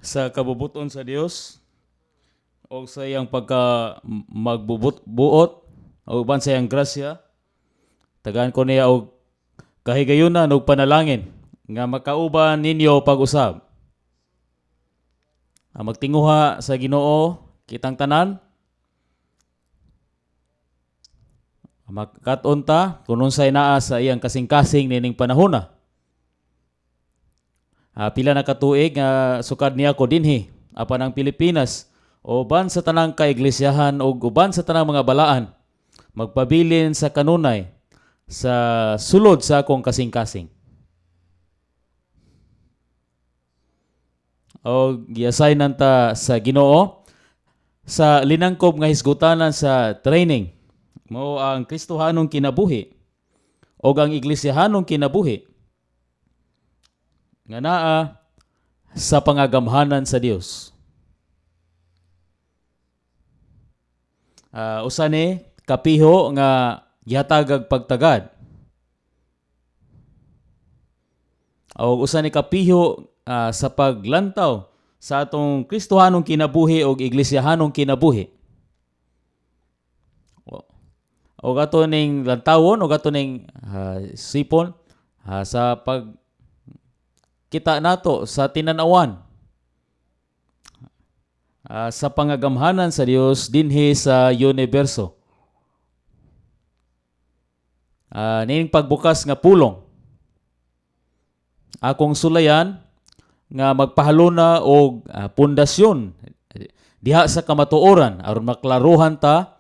sa kabubuton sa Dios o sa iyang pagka magbubuot o uban sa iyang grasya. Tagaan ko niya og kahigayunan og panalangin nga makauban ninyo pag-usab. Magtinguha sa Ginoo kitang tanan. Magkat-on ta kung unsay naa sa iyang kasing-kasing nining panahona. Pila na katuig nga sukad niya ko dinhi apan ang Pilipinas uban sa tanang kaiglesiyahan o uban sa tanang mga balaan magpabilin sa kanunay sa sulod sa akong kasing-kasing. O gi-assignan ta sa Ginoo sa linangkob nga hisgutanan sa training mao ang Kristohanong kinabuhi o ang Iglesiyahanong kinabuhi nga naa sa pangagamhanan sa Dios. Usa ni kapiho nga gihatag pagtagad. O usa ni kapiho sa paglantaw sa atong Kristohanong kinabuhi o Iglesiyahanong kinabuhi. O gato ning lantawon o gato ning sipon sa pag kita nato sa tinanawan sa pangagamhanan sa Dios dinhi sa universo. Ning pagbukas nga pulong akong sulayan nga magpahaluna og pundasyon diha sa kamatuoran aron maklaruhan ta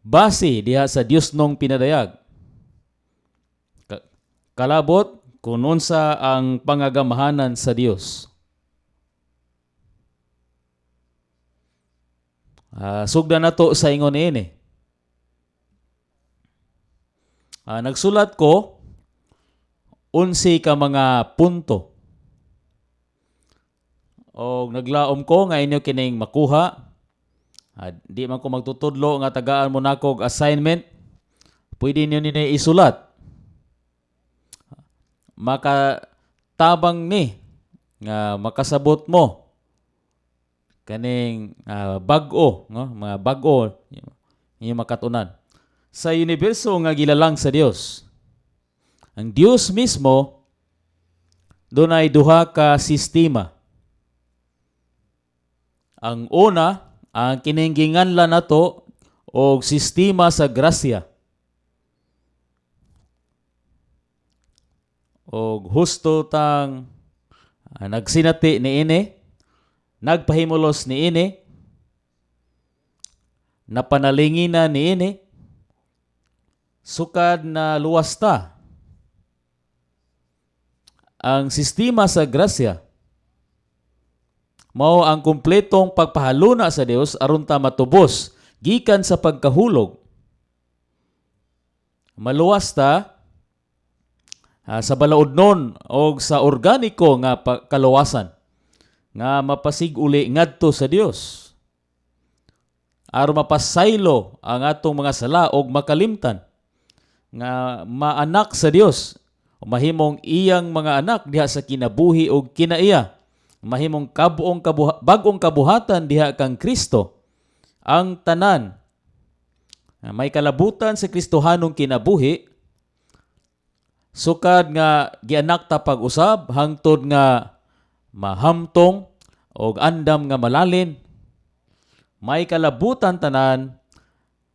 base diha sa Dios nung pinadayag. Kalabot kung unsa ang pangagamhanan sa Dios. Sugdan nato sa ingon ini. Nagsulat ko 11 ka mga punto. O naglaom ko nga inyo kining makuha. Di man ko magtutudlo nga tagaan mo nako og assignment. Pwede niyo ni isulat. Makatabang ni nga makasabot mo kaning bag-o, no? Mga bag-o inyo makatunan. Sa universo nga gilalang sa Dios. Ang Dios mismo dunay duha ka sistema. Ang una, ang kiningginganlan nato og sistema sa grasya. Og husto tang nagsinati niini, nagpahimulos niini, napanalingina niini, sukad na luwas ta. Ang sistema sa grasya mao ang kumpletong pagpahaluna sa Dios aron ta matubos gikan sa pagkahulog. Maluwas ta sa balaodnon o sa organiko nga kaluwasan nga mapasig uli ngadto sa Dios aron mapasaylo ang atong mga sala og makalimtan nga maanak sa Dios o mahimong iyang mga anak diha sa kinabuhi og kinaiya, mahimong bag-ong kabuhatan diha kang Kristo. Ang tanan may kalabutan sa Kristohanong kinabuhi sukad nga gianak ta pag-usab hangtod nga mahamtong og andam nga malalin. May kalabutan tanan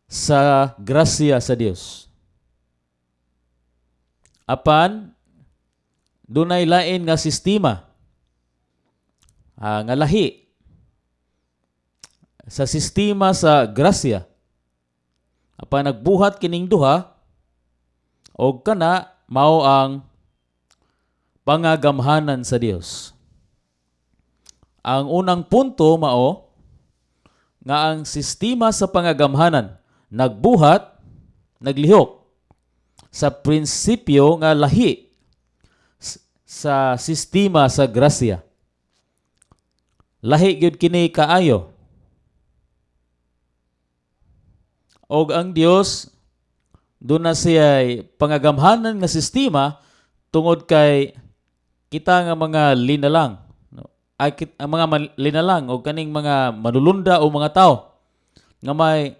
sa grasya sa Dios. Apan dunay lain nga sistema nga lahi sa sistema sa grasya. Apan nagbuhat kining duha og kana mao ang pangagamhanan sa Dios. Ang unang punto mao nga ang sistema sa pangagamhanan nagbuhat, naglihok sa prinsipyo nga lahi sa sistema sa grasya. Lahi gyud kini kaayo. Og ang Dios doon na siya pangagamhanan nga sistema tungod kay kita nga mga linalang. ang mga linalang o kaning mga manulunda o mga tao nga may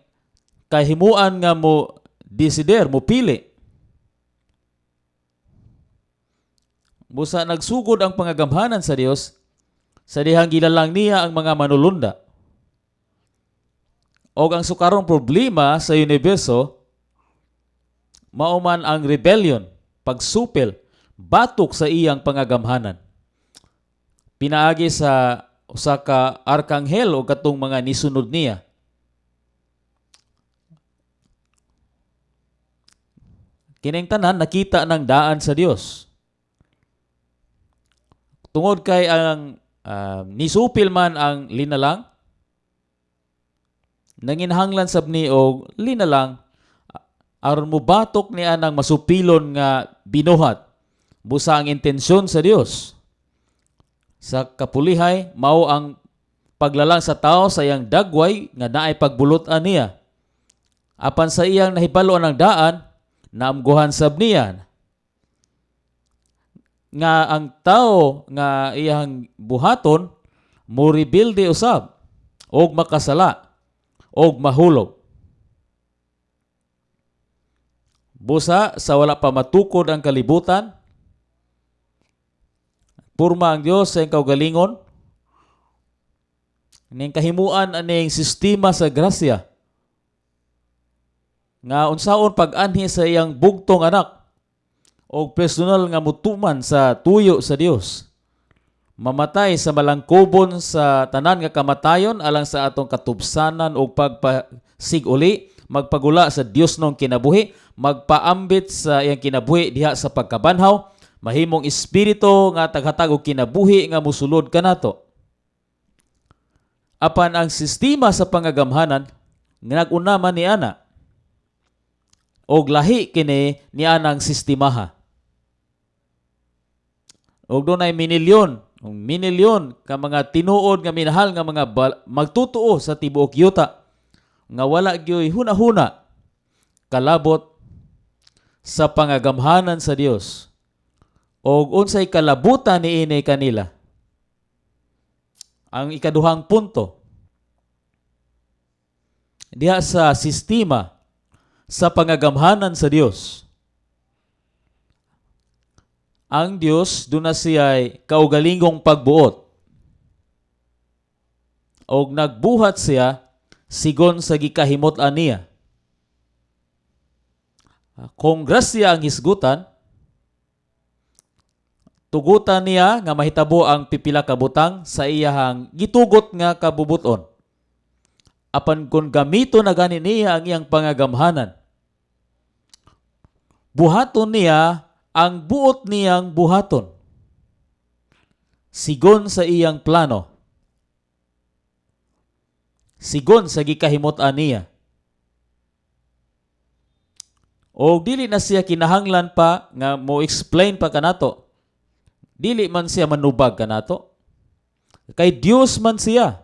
kahimuan nga mo desider, mo pili. Busa nagsugod ang pangagamhanan sa Dios sa dihang gilalang niya ang mga manulunda. O ang sukarong problema sa universo, mauman ang rebellion, pagsupil, batok sa iyang pangagamhanan. Pinaagi sa usa ka arkanghel o katong mga nisunod niya. Kining tanan nakita ng daan sa Dios. Tungod kay ang nisupil man ang linalang, nanginhanglan sab ni og linalang aron mo batok niya ng masupilon nga binuhat. Busa ang intensyon sa Dios. Sa kapulihay, mao ang paglalang sa tao sa iyang dagway nga naay pagbulutan niya. Apan sa iyang nahibalo ang daan, naamguhan sab niya nga ang tao nga iyang buhaton mo rebuilde usab og makasala og mahulog. Busa sa wala pa matukod ang kalibutan, purma ang Dios sa iyang kaugalingon, ning kahimuan aning sistema sa grasya nga unsaon pag-anhi sa iyang bugtong anak o personal nga mutuman sa tuyo sa Dios. Mamatay sa malangkobon sa tanan nga kamatayon alang sa atong katubsanan o pagpasiguli, magpagula sa Dios nung kinabuhi, magpaambit sa iyang kinabuhi diha sa pagkabanhaw, mahimong espiritu nga taghatag og kinabuhi nga musulod kanato. Apan ang sistema sa pangagamhanan nga nag-una man ni ana og lahi kini ni anang sistemaha. Og dunay minilyon ka mga tinuod nga minahal nga mga magtutuo sa tibuok yuta nga wala gyoy hunahuna kalabot sa pangagamhanan sa Dios. Og unsay kalabutan niini kanila. Ang ikaduhang punto diha sa sistema sa pangagamhanan sa Dios. Ang Dios duna siya'y kaugalingong pagbuot. Og nagbuhat siya sigon sa gikahimot-an niya. Kung grasya ang hisgutan, tugutan niya nga mahitabo ang pipila ka butang sa iyahang gitugot nga kabubuton. Apan kung gamito na gani niya ang iyang pangagamhanan, buhaton niya ang buot niyang buhaton sigon sa iyang plano, sigon sa gikahimot-an niya. O dili na siya kinahanglan pa nga mo explain pa kanato, dili man siya manubag kanato, kay Dios man siya.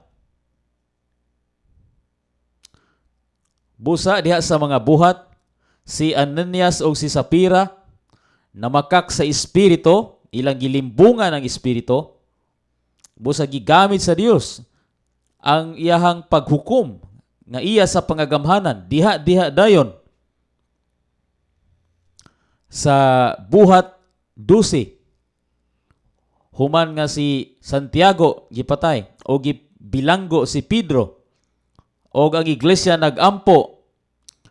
Busa diha sa mga buhat, si Ananias o si Sapira namakak sa espiritu, ilang gilimbungan ang espiritu, busa gigamit sa Dios ang iyahang paghukom nga iya sa pangagamhanan, diha dayon sa buhat 12. Human nga si Santiago gipatay o gibilanggo si Pedro o ang iglesia nagampo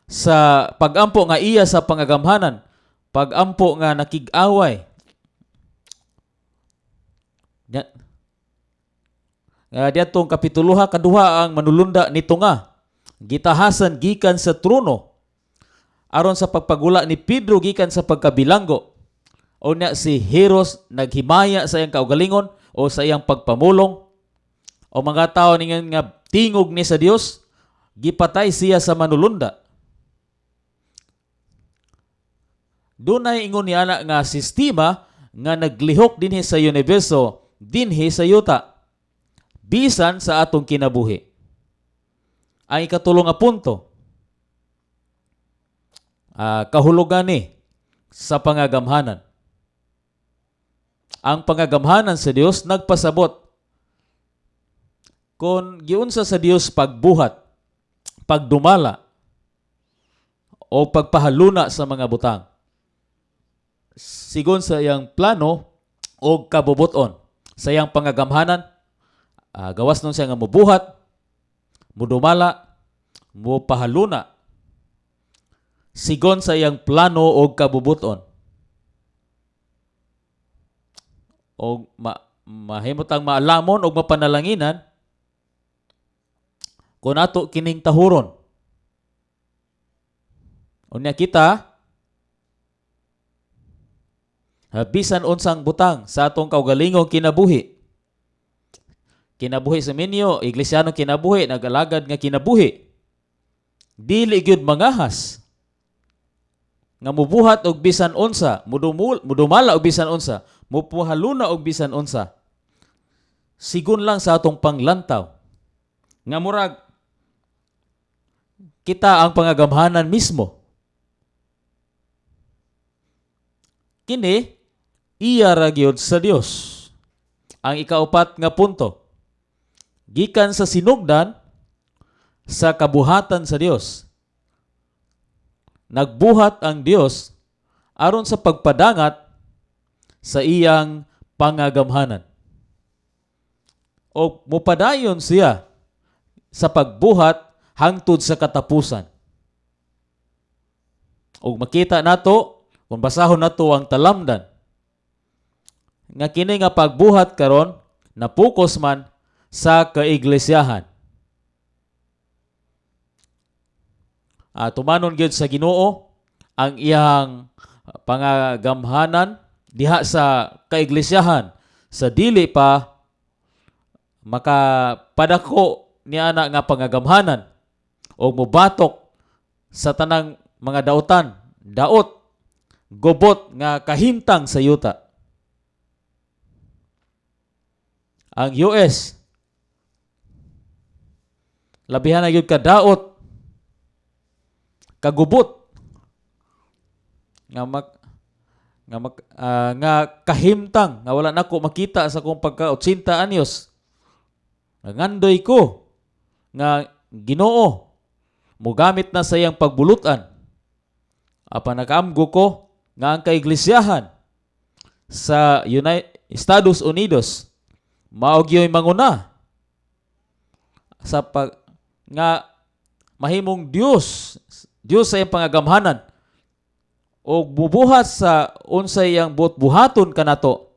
sa pagampo nga iya sa pangagamhanan, pagampo nga nakig-away. Diatong kapituluha kaduha ang manulunda nito nga gitahasan gikan sa trono aron sa pagpagula ni Pedro gikan sa pagkabilanggo. O na si Heros naghimaya sa iyang kaugalingon o sa iyang pagpamulong. O mga tao ningan nga tingog ni sa Dios, gipatay siya sa manulunda. Dunay ingon niya nga sistema nga naglihok dinhi sa universo, dinhi sa yuta, bisan sa atong kinabuhi. Ang ikatulong nga punto, kahulugan ni sa pangagamhanan. Ang pangagamhanan sa Dios nagpasabot Kung giunsa sa Dios pagbuhat, pagdumala, o pagpahaluna sa mga butang, sigon sa iyang plano o kabubuton, sa iyang pangagamhanan, gawas nun siya nga mubuhat, mudumala, mupahaluna, sigon sa iyang plano o kabubuton. O mahimutang maalamon o mapanalanginan kung ato kining tahuron. Unya kita, bisan unsang butang sa atong kaugalingong kinabuhi. Kinabuhi sa minyo, iglesyano kinabuhi, nagalagad nga kinabuhi. Dili gyud mangahas nga mubuhat og bisan unsa, mudumala og bisan unsa, mupuhaluna og bisan unsa. Sigon lang sa atong panglantaw nga murag kita ang pangagamhanan mismo. Kini iya ra gyud sa Dios. Ang ikaupat nga punto, gikan sa sinugdan sa kabuhatan sa Dios. Nagbuhat ang Dios aron sa pagpadangat sa iyang pangagamhanan. O mupadayon siya sa pagbuhat hangtod sa katapusan. O makita nato, kung basahon nato ang talamdan, nga kini nga pagbuhat karon napokus man sa kaiglesiyahan. Tumanon gyud sa Ginoo ang iyang pangagamhanan diha sa kaiglesiyahan sa dili pa makapadako niana nga pangagamhanan o mubatok sa tanang mga daotan, daot, gobot nga kahimtang sa yuta. Ang US, labihan na gyud ka daot, kagubot nga kahimtang nga wala nako makita sa kong pagka 80 anyos. Ngandoy ko nga Ginoo mogamit na sa iyang pagbulutan. Apan nakaamgo ko nga ang kaiglesiyahan sa Estados Unidos mao gyud manguna sa nga mahimong Dios sa iyang pangagamhanan o bubuhat sa unsay iyang buhaton kanato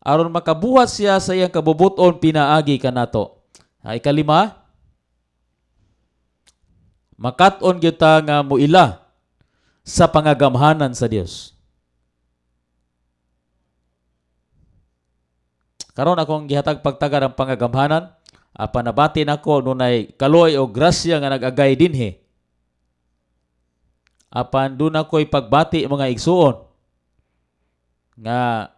aron makabuhat siya sa iyang kabubuton pinaagi kanato. Ikalima, makat-on gyud ta nga muila sa pangagamhanan sa Dios. Karon akong gihatag pagtagar ang pangagamhanan, panabati nako nunay kaloy o grasya nga nag-agay dinhi. Apan doon ako'y pagbati mga igsuon nga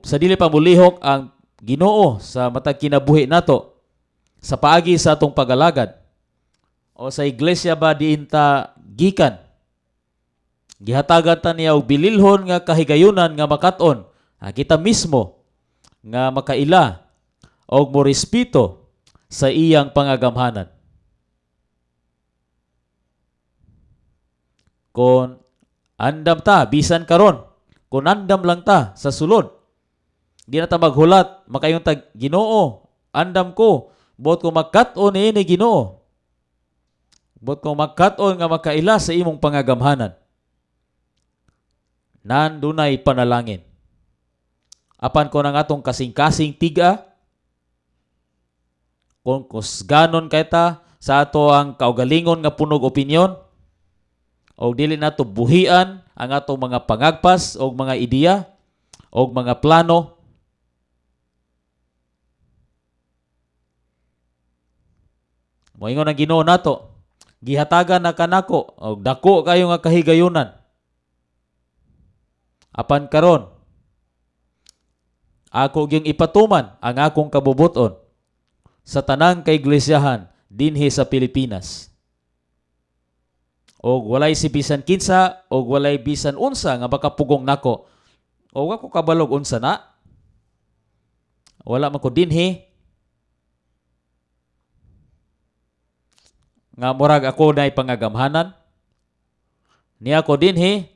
sa dili pa mulihok ang Ginoo sa matag kinabuhi nato sa paagi sa atong pagalagad o sa iglesia ba diin ta gikan. Gihatagan ta niya og bililhon nga kahigayunan nga makat-on kita mismo nga makaila og morespeto sa iyang pangagamhanan. Kung andam ta, bisan karon, kung andam lang ta sa sulod, di na ta maghulat, makayong tag Ginoo, andam ko, buot ko magkat-on ni Ginoo. Buot ko magkat-on nga makaila sa imong pangagamhanan. Nandunay panalangin. Apan ko nang atong kasing-kasing tiga, kung kusganon kay ta sa ato ang kaugalingon nga punog opinyon, o dili nato buhian ang atong mga pangagpas o mga ideya o mga plano. Moingon ang Ginoo nato, gihatagan na kanako og dako kayo nga kahigayunan. Apan karon ako gyung ipatuman ang akong kabubuton sa tanang kaiglesiyahan dinhi sa Pilipinas. O walay si bisan kinsa o walay bisan unsa nga makapugong nako O wa ko kabalog unsa na? Wala man ko dinhi. Nga murag ako na ipangagamhanan. Niya ko dinhi,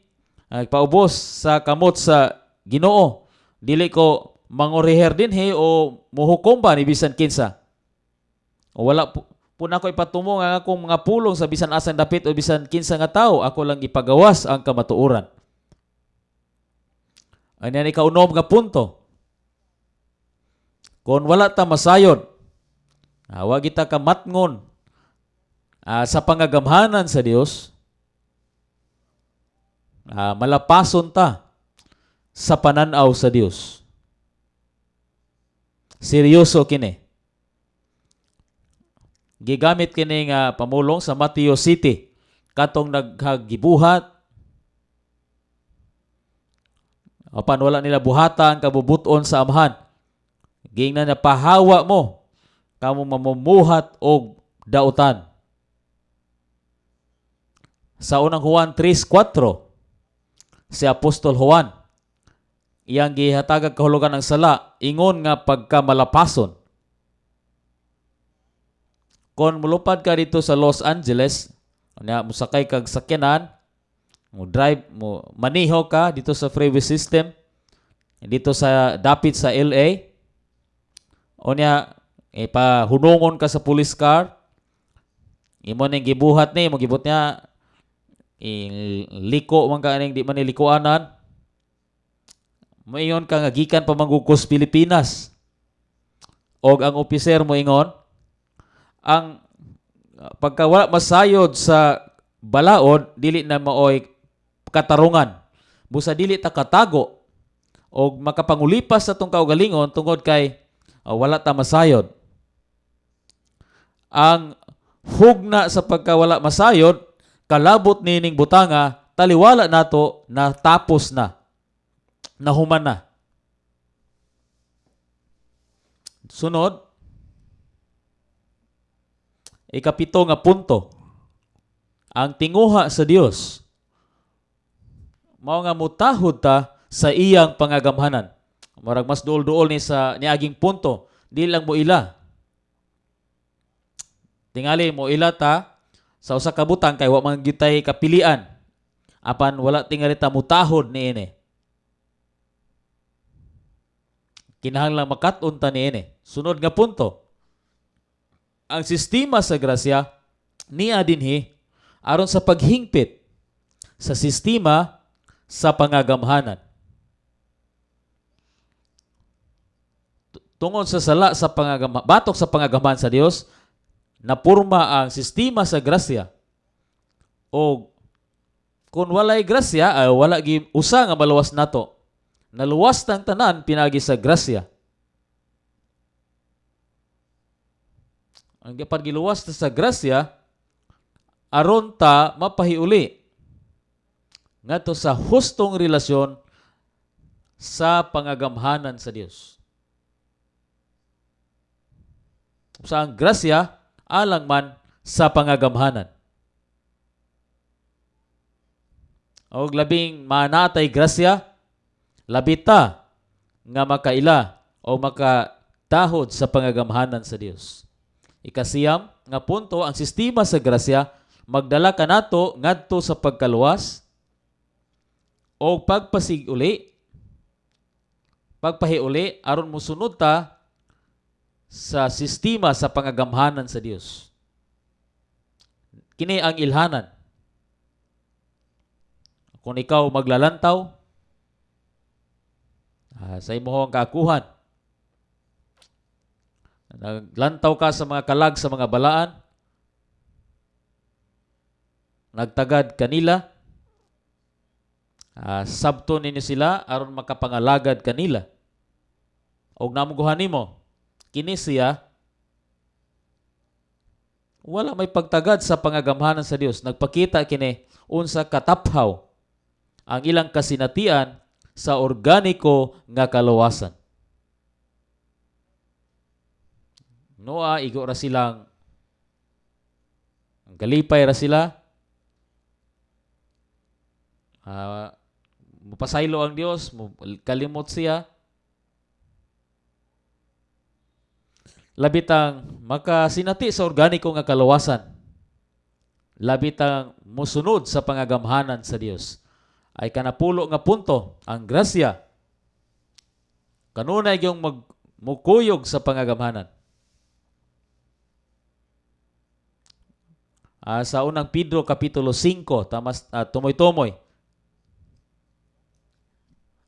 paubos sa kamot sa Ginoo. Dili ko manguriher dinhi o muhukom ba ni bisan kinsa. O wala po na ako ipatumo nga akong mga pulong sa bisan asang dapit o bisan kinsa nga tao, ako lang ipagawas ang kamatuoran. Ano yan ikaunom nga punto. Kung wala ta masayod, wag kita kamatngon sa pangagamhanan sa Dios, malapason ta sa pananaw sa Dios. Seryoso kini. Gigamit kini nga pamulong sa Mateo City katong naghagibuhat apan wala nila buhatan kabubuton sa amahan. Gingnan na pahawa mo kamo mamumuhat og dautan. Sa unang Juan 3:4 si Apostol Juan iyang gihatagag kahulugan ng sala ingon nga pagkamalapason. Kung mulupad ka dito sa Los Angeles, musakay kag sakyanan, mo drive mo maniho ka dito sa freeway system dito sa dapit sa LA, unya ipahunungon ka sa police car, imo ning gibuhat ni mo gibot niya liko man ka ning di man likuanan, moingon ka nga gikan pa manggugos Pilipinas, og ang opiser mo ingon ang pagkawala masayod sa balaod dili na maoy katarungan. Busa dili ta katago og makapangulipas sa tong kaugalingon tungod kay wala ta masayod. Ang hugna sa pagkawala masayod kalabot nining butanga taliwala nato na tapos na. Nahuman na. Sunod, ikapito nga punto. Ang tinguha sa Dios mao nga mutahod ta sa iyang pangagamhanan. Murag mas duol-duol ni sa niaging punto, di lang mo ila. Tingali mo ila ta sa usa ka butang kay wa man gyud tay kapilian. Apan wala tingali ta mutahod niini. Kinahanglan makat-on ta niini. Sunod nga punto. Ang sistema sa grasya niya dinhi aron sa paghingpit sa sistema sa pangagamhanan. Tungod sa sala sa batok sa pangagamhanan sa Dios, napurma ang sistema sa grasya. O kung walay grasya, ay wala gi usa nga maluwas nato. Naluwas tang tanan pinagi sa grasya. Ang gapad giluwas ta sa grasya aron ta mapahiuli ngadto sa hustong relasyon sa pangagamhanan sa Dios. Sa ang grasya alang man sa pangagamhanan. Og labing manatay grasya, labita nga makaila o makatahod sa pangagamhanan sa Dios. Ikasiyam nga punto, ang sistema sa grasya magdala kanato ngadto sa pagkaluwas o pagpahiuli aron mosunod ta sa sistema sa pangagamhanan sa Dios. Kini ang ilhanan. Kung ikaw maglalantaw sa imong kaakuhan, naglantaw ka sa mga kalag sa mga balaan, nagtagad kanila, sabto ninyo sila aron makapangalagad kanila. Og namuguhan nimo, kini siya wala may pagtagad sa pangagamhanan sa Dios. Nagpakita kini unsa kataphaw ang ilang kasinatian sa organiko nga kaluwasan. Noa, igo ra silang galipay ra sila. mapasaylo ang Dios, kalimot siya, labitang makasinati sa organiko nga kalawasan, labitang musunod sa pangagamhanan sa Dios, ay kanapulo nga punto, ang grasya, kanunay yung mukuyog sa pangagamhanan. Sa unang Pedro Kapitulo 5, tumoy-tumoy,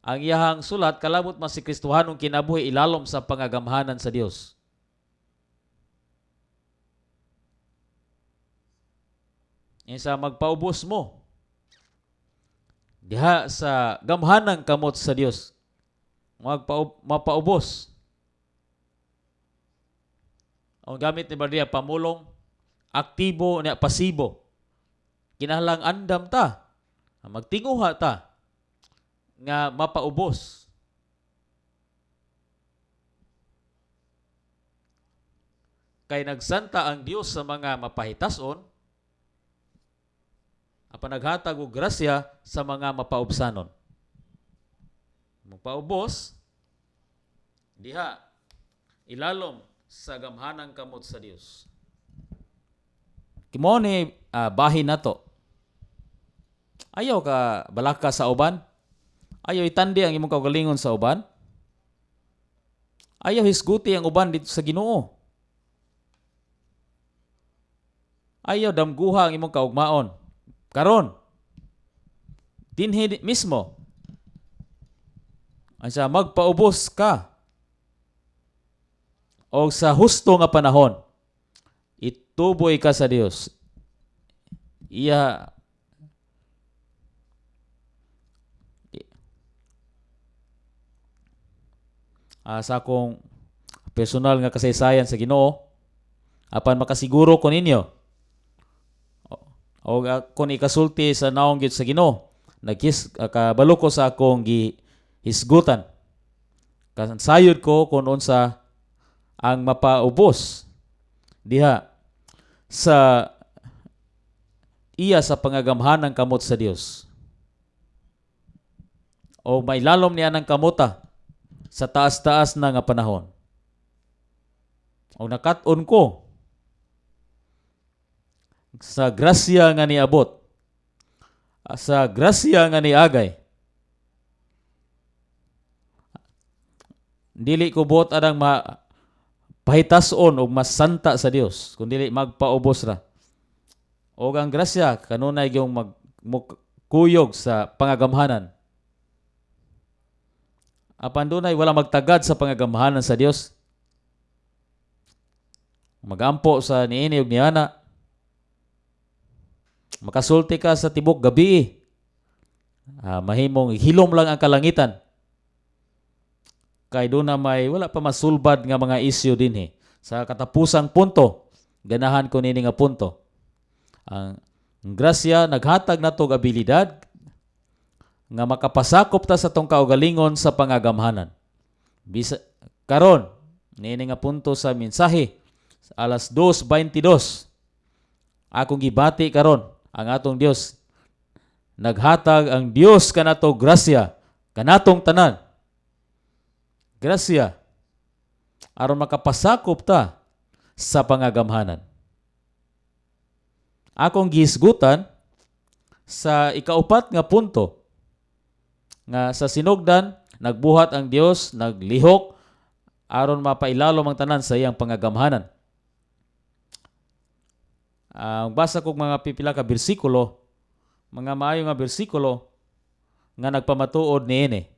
ang iyahang sulat, kalabot man si Kristohanong kinabuhi ilalom sa pangagamhanan sa Dios. Isa magpaubos mo diha sa gamhanang kamot sa Dios. Mapaubos. Ang gamit ni Bardia, pamulong, aktibo, pasibo. Kinahanglang andam ta, magtinguha ta, nga mapaubos. Kay nagsanta ang Dios sa mga mapahitason, apan naghatag og grasya sa mga mapaubsanon. Mapaubos diha ilalom sa gamhanang kamot sa Dios. Kimo ni bahin nato. Ayaw ka balaka sa uban? Ayaw itandi ang imong kaugalingon sa uban? Ayaw hisguti ang uban dito sa Ginoo? Ayaw damguha ang imong kaugmaon? Karon, dinhi mismo, asa magpaubos ka o sa husto nga panahon, ituboy ka sa Dios. Sa akong personal nga kasaysayan sa Ginoo, apan makasiguro ko ninyo, o kung ikasulti sa naong gyud sa Ginoo, kabalo ko sa akong gihisgutan. Kasayod ko kung unsa ang mapaubos diha sa sa pangagamhanang kamot sa Dios. O mailalom niya ng kamuta sa taas-taas na nga panahon. O nakat-on ko sa grasya nga niabot, sa grasya nga niagay, dili ko buot adang pahitason o masanta sa Dios, kundi magpaubos ra. O ang grasya kanunay yung magkuyog sa pangagamhanan. Apan dunay wala magtagad sa pangagamhanan sa Dios, magampo sa niini ug niana, makasulti ka sa tibok gabi, mahimong hilom lang ang kalangitan. Kay doon na wala pa masulbad nga mga isyu din sa katapusang punto, ganahan ko nini nga punto. Ang grasya naghatag nato og abilidad nga makapasakop ta sa tong kaugalingon sa pangagamhanan. Karon nini nga punto sa mensahe, alas 2:22, akong gibati karon ang atong Dios. Naghatag ang Dios kanato grasya, kanatong tanan. Grasya aron makapasakop ta sa pangagamhanan. Akong gihisgutan sa ikaupat nga punto nga sa sinugdan nagbuhat ang Dios, naglihok aron mapailalom ang tanan sa iyang pangagamhanan. Ang basa kong mga pipila ka bersikulo, mga maayo nga bersikulo nga nagpamatuod niini.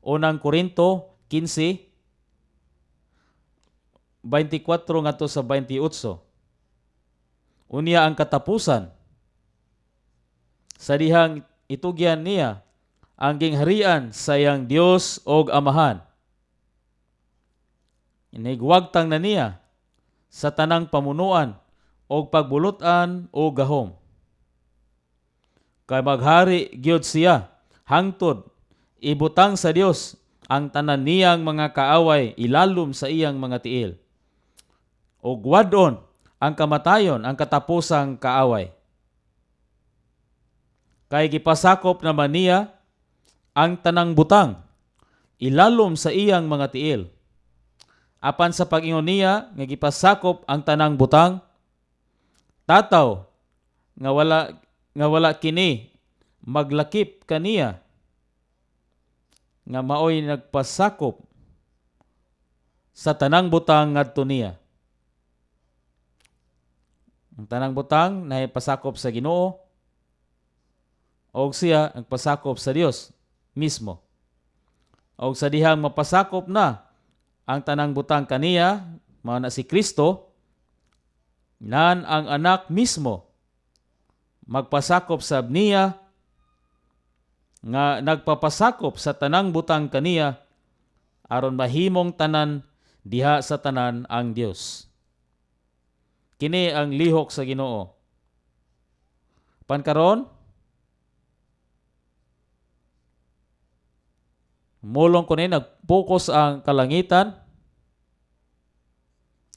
Unang Korinto 15:24 ngadto sa 28. Unya ang katapusan sa dihang itugyan niya ang gingharian sa iyang Dios og Amahan. Inigwagtang na niya sa tanang pamunuan og pagbulutan o gahom. Kay maghari gyud siya hangtod ibutang sa Dios ang tanan niyang mga kaaway ilalom sa iyang mga tiil. Og wadon ang kamatayon ang katapusang kaaway. Kay gipasakop naman niya ang tanang butang, ilalom sa iyang mga tiil. Apan sa pag-ingon niya nga gipasakop ang tanang butang, tataw nga wala kini maglakip kaniya nga maoy nagpasakop sa tanang butang ngadto niya. Ang tanang butang na pasakop sa Ginoo o siya ang pasakop sa Dios mismo. O sa dihang mapasakop na ang tanang butang kaniya, mao na si Kristo, nan ang anak mismo magpasakop sa niya nga nagpapasakop sa tanang butang kaniya aron mahimong tanan diha sa tanan ang Dios. Kini ang lihok sa Ginoo. Pankaron, mulong ko ni nag-focus ang kalangitan,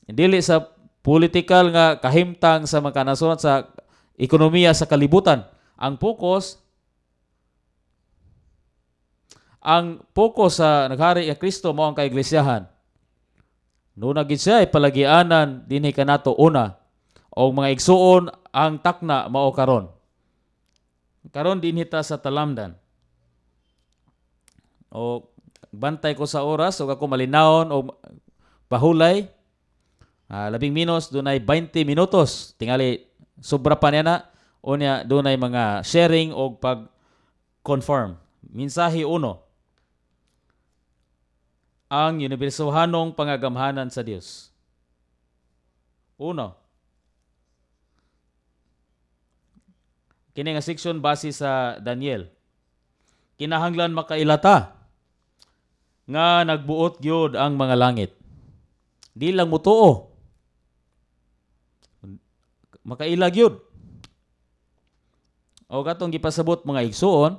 dili sa political nga kahimtang sa mga kanasuran sa ekonomiya sa kalibutan. Ang focus sa naghari nga Kristo mao ang kaiglesiyahan. Nuna gid siya palagianan dinhi kanato una o mga igsuon ang takna mao karon. Karon dinhi ta sa talamdan. O bantay ko sa oras o ako malinawon o pahulay. Labing minos dunay 20 minutos. Tingali sobra pa niya na unya dunay mga sharing o pag-confirm. Mensahe 1. Ang unibersalhanong pangagamhanan sa Dios. 1. Kini nga section base sa Daniel. Kinahanglan makailata nga nagbuot gyud ang mga langit. Di lang mutuo. Makailag yun. O katong gipasabot mga igsuon,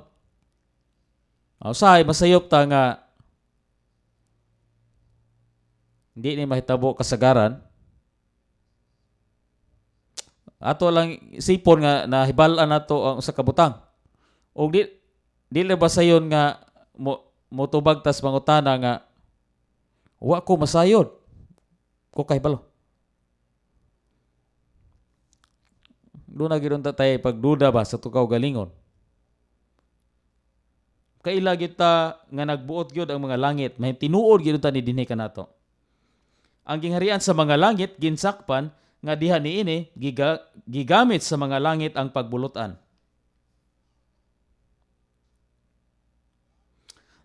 usahay masayop ta nga hindi ni mahitabo kasagaran. Ato lang sipon nga nahibalan nato ang usa ka butang. O di le ba sayon nga motubag tas mangutana nga wa ko masayod. Ko kahibalo. Doon na ginoon tayo pagduda ba sa tukaw galingon. Kaila kita nga nagbuot gyud ang mga langit, may tinuod gyud ta ni dinhi kanato. Ang gingharian sa mga langit ginsakpan nga diha niini gigamit sa mga langit ang pagbulutan.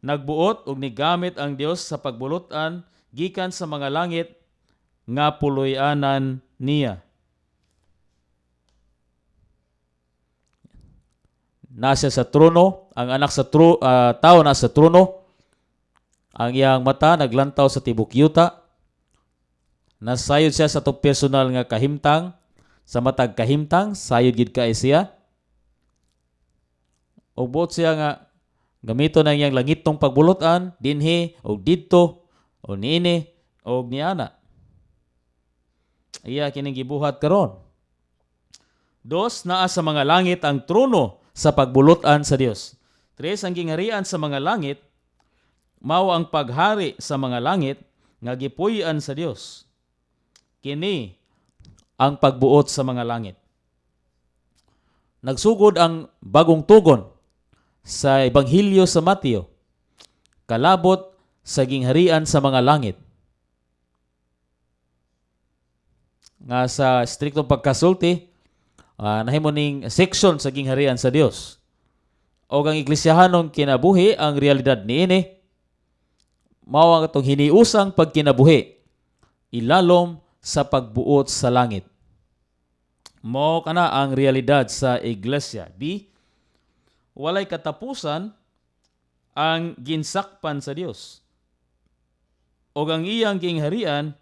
Nagbuot ug nigamit ang Dios sa pagbulutan gikan sa mga langit nga puloy-anan niya. Nasa sa trono, ang anak sa tao nasa trono, ang iyang mata naglantaw sa tibok yuta, nasayod siya sa to personal nga kahimtang, sa matag kahimtang, sayod gid kay siya. O buot siya nga gamito na iyang langitong pagbulutan, dinhi, o didto, o niini, o niana. Iya kining gibuhat karon. 2, naa sa mga langit ang trono sa pagbulutan sa Dios. 3, ang gingharian sa mga langit, mao ang paghari sa mga langit nga gipuy-an sa Dios. Kini ang pagbuot sa mga langit. Nagsugod ang bagong tugon sa Ebanghelyo sa Mateo, kalabot sa gingharian sa mga langit. Nga sa striktong pagkasulti, nahimo ning section sa gingharian sa Dios. O ang iglesyahanong kinabuhi, ang realidad niini, mao ang atong hiniusang pagkinabuhi, ilalom sa pagbuot sa langit. Mao kana ang realidad sa iglesia. B, walay katapusan ang ginsakpan sa Dios. O ang iyang gingharian,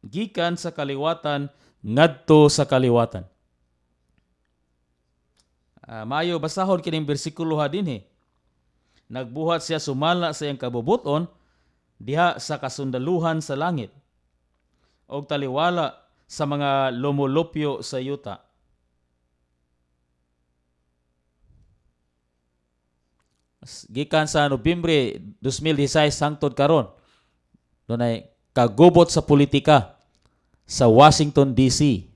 gikan sa kaliwatan ngadto sa kaliwatan. Maayo basahon kining bersikulo dinhi. Nagbuhat siya sumala sa iyang kabubuton diha sa kasundaluhan sa langit og taliwala sa mga lumulupyo sa yuta. gikan sa Nobyembre 2016 hangtod karon. Dunay kagubot sa politika sa Washington DC.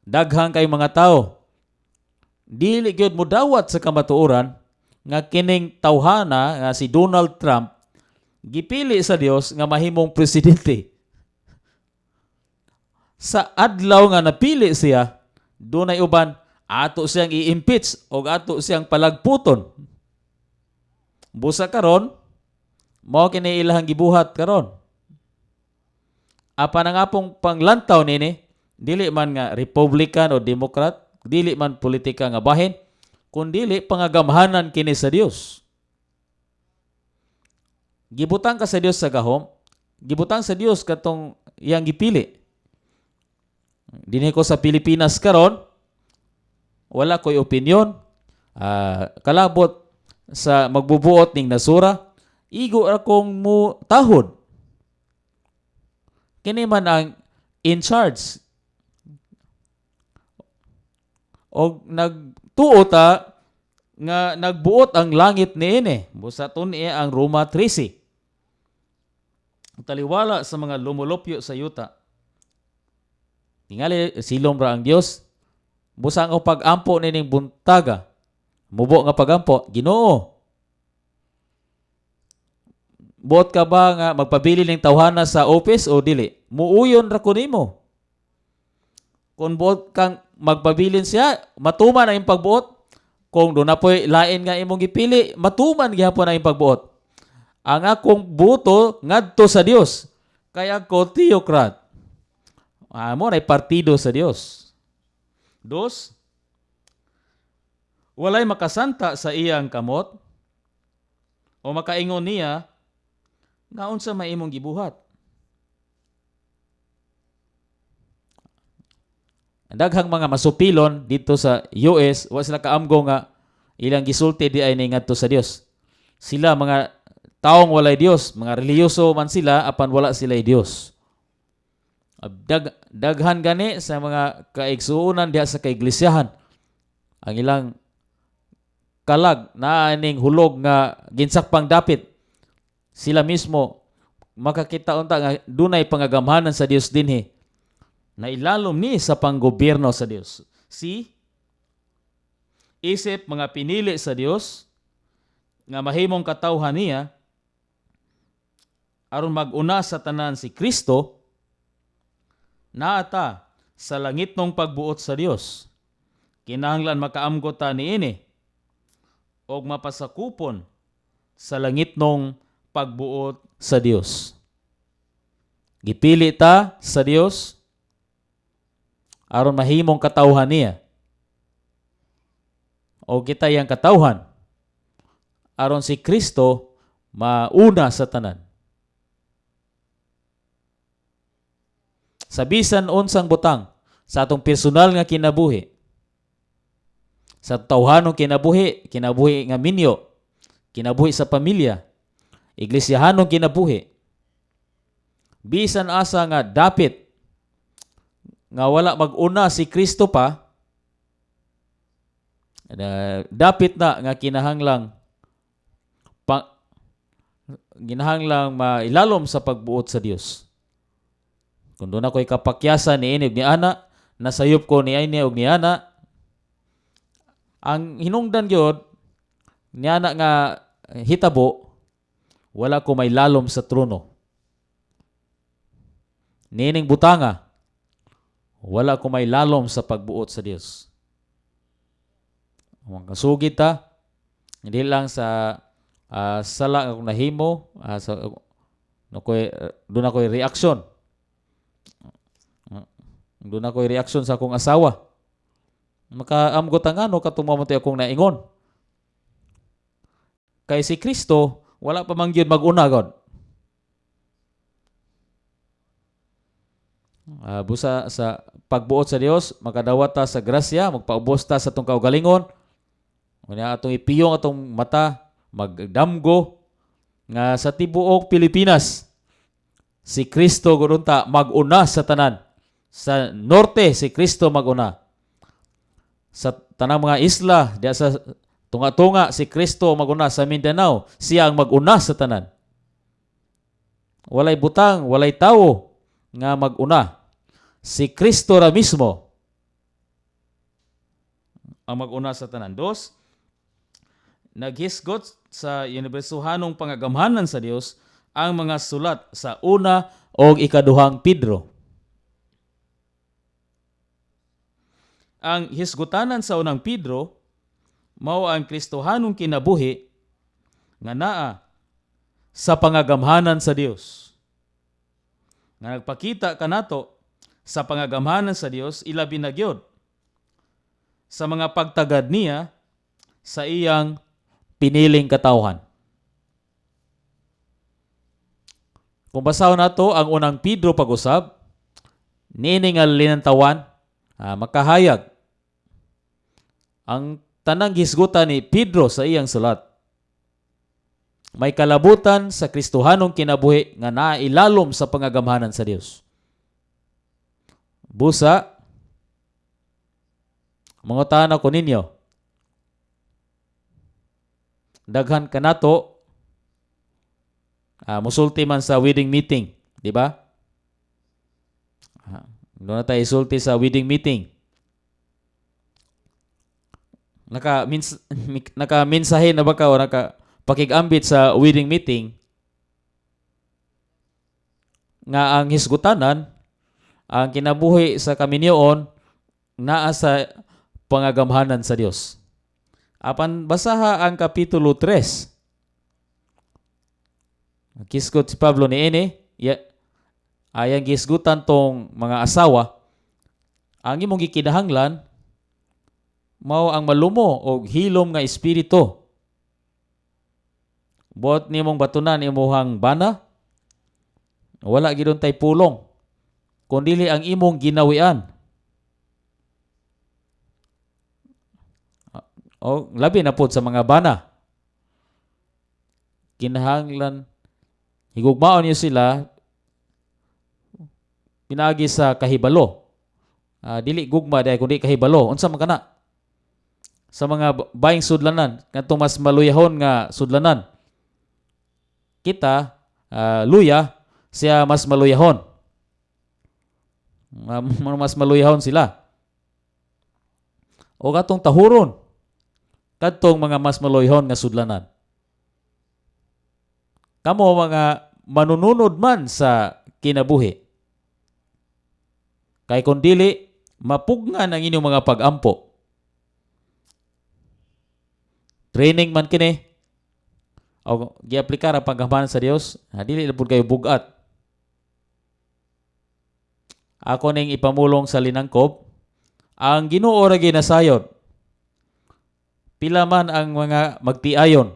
Daghang kay mga tao dili gyud mo dawat sa kamatuoran nga kining tawhana nga si Donald Trump gipili sa Dios nga mahimong presidente. Sa adlaw nga napili siya, dunay uban ato siyang i-impeach o ato siyang palagputon. Busa karon, mao kini ilahang gibuhat karon. Apan ang apong panglantaw nini, dili man nga Republican o Democrat, dili man politika nga bahin, kundili pangagamhanan kini sa Dios. Gibutang ka sa Dios sa gahom, gibutang sa Dios katong iyang gipili. Dinhi ko sa Pilipinas karon, wala ko'y opinyon, kalabot sa magbubuot ning nasura, igo akong mo tahod. Kini man ang in charge. O nagtuo ta nga nagbuot ang langit niini. Busaton niya ang Roma 13. Taliwala sa mga lumulupyo sa yuta. Tingali silom ra ang Dios. Busa ang pag-ampo nining buntaga. Mubo nga pag-ampo, Ginoo. Buot ka ba nga magpabili ng tawhana sa office o dili? Muuyon ra ko nimo. Kung buot kang magpabilin siya, matuman ang iyong pagbuot. Kung doon na po'y lain nga imong gipili, matuman gihapon ang iyong pagbuot. Ang akong buto ngadto sa Dios. Kaya ko theocrat. Amo na partido sa Dios. Dos, walay makasanta sa iyang kamot o makaingon niya nga unsa may imong gibuhat. Daghang mga masupilon dito sa US, wa sila kaamgo nga ilang gisulti di ay ngadto sa Dios. Sila mga taong walay Dios, mga reliyoso man sila apan wala sila Dios. Daghan gani sa mga kaigsuonan diha sa kaiglesiyahan ang ilang kalag na aning hulog nga ginsakpang dapit. Sila mismo makakita unta nga dunay pangagamhanan sa Dios dinhi na ilalom ni sa panggobyerno sa Dios. Isip mga pinili sa Dios nga mahimong katawhan niya aron mag-una sa tanan si Kristo naata sa langitnong pagbuot sa Dios. Kinahanglan makaamgo ta niini og mapasakupon sa langitnong pagbuot sa Dios. Gipili ta sa Dios aron mahimong katawhan niya. O kita yang katawhan aron si Kristo mauna sa tanan. Sa bisan unsang butang sa atong personal nga kinabuhi, sa tawhanong kinabuhi, kinabuhi nga minyo, kinabuhi sa pamilya, iglesyahanong kinabuhi, bisan asa nga dapit nga wala mag-una si Kristo pa, dapit na nga kinahanglang mailalom sa pagbuot sa Dios. Kung doon ako'y kapakyasan ni ini ug ni ana, nasayop ko ni ini ug ni ana, ang hinungdan gyud ni ana nga hitabo, wala ko may lalom sa trono. Nining butanga, wala ko may lalom sa pagbuot sa Dios. Ang kasugid ta, hindi lang sa sala akong nahimo, doon ako'y reaksyon. Doon ako'y reaksyon sa akong asawa. Makaamgot ang ano katumamunti akong naingon. Kay si Kristo, wala pa man yun mag-una, God. Busa sa pagbuot sa Dios, makadawat ta sa grasya, magpaubos ta sa atong kaugalingon. Unya atong ipiyong atong mata, magdamgo nga sa tibuok Pilipinas. Si Kristo gudunta mag-una sa tanan. Sa norte si Kristo mag-una. Sa tanang mga isla diya sa Tunga-tunga si Kristo maguna sa Mindanao, siya ang maguna sa tanan. Walay butang, walay tawo nga maguna. Si Kristo ra mismo ang maguna sa tanan. Dos, naghisgot sa unibersuhanong pangagamhanan sa Dios ang mga sulat sa una o ikaduhang Pedro. Ang hisgutanan sa unang Pedro mao ang Kristohanong kinabuhi nga naa sa pangagamhanan sa Dios. Nga nagpakita kanato sa pangagamhanan sa Dios ilabi na gyud sa mga pagtagad niya sa iyang piniling katawhan. Kung basahon nato ang unang Pedro pag-usab, nining nga linantawan, makahayag ang tanang hisgutan ni Pedro sa iyang sulat. May kalabutan sa Kristohanong kinabuhi nga nailalom sa pangagamhanan sa Dios. Busa, mangutan ako ninyo, daghan kanato musulti man sa wedding meeting, di ba? Doon na tayo isulti sa wedding meeting. Naka-mensahe na ba ka o nakapakigambit sa wedding meeting nga ang hisgutanan, ang kinabuhi sa kaminyoon, naa sa pangagamhanan sa Dios. Apan basaha ang Kapitulo 3. Kisgot si Pablo ni Ene, ayang gisgutan tong mga asawa, ang imong gikinahanglan, mao ang malumo o hilom nga espiritu. Buot nimong batunan imuhang bana, wala gidon tay pulong, kundili ang imong ginawian. O labi na pod sa mga bana. Kinahanglan, higugmaon niyo sila, pinagi sa kahibalo. Dili gugma dahil kundi kahibalo. Unsa man kana? Sa mga baing sudlanan, katong mas maluyahon nga sudlanan. Kita, luya, siya mas maluyahon. Mas maluyahon sila. O katong tahuron, katong mga mas maluyahon nga sudlanan. Kamo mga manununod man sa kinabuhi. Kay kung dili, mapugnan ang inyong mga pag-ampo. Training man kini o gi-aplikar ang paggamhanan sa Dios, dili na pud kayo bugat. Ako ning ipamulong sa linangkob, ang Ginoo ra ginasayod. Pila man ang mga magtiayon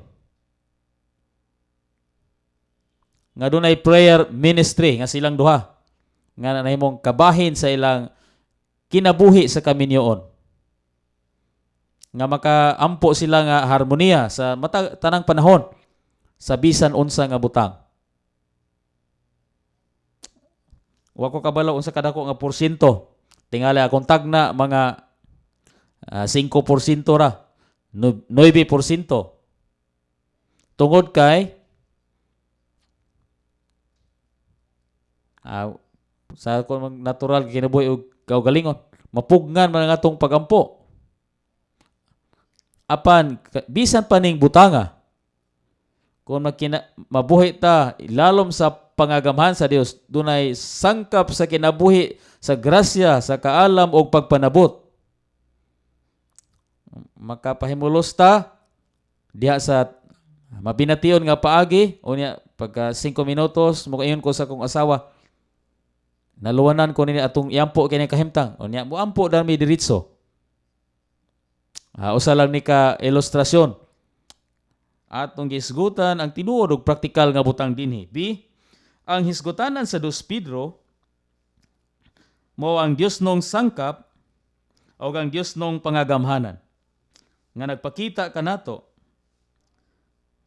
nga dunay prayer ministry nga silang duha nga nahimong kabahin sa ilang kinabuhi sa kaminyoon. Nga makaampo sila nga harmonia sa tanang panahon sa bisan unsa nga butang. Wa ko kabalo unsa kadako nga porsyento. Tingali akong tagna mga 5% ra, 9%. Tungod kay sa akong natural kinabuhi og kaugalingon, mapugnan man ang atong pagampo. Apan bisan pa ning butanga, kung mabuhi ta ilalom sa pangagamhan sa Dios, dunay sangkap sa kinabuhi sa grasya, sa kaalam o pagpanabot. Makapahimulos ta diha sa mabination nga paagi, unya pagka 5 minutos mo kayon ko sa kong asawa, naluwanan ko nini atong iampo kini kahimtang, unya mo ampo dami diritso. Usa lang ni ka ilustrasyon. Atong gisgutan ang tinuod og praktikal nga butang dinhi. B, ang hisgutanan sa 2 Pedro mao ang Dios nung sangkap o ang Dios nung pangagamhanan nga nagpakita kanato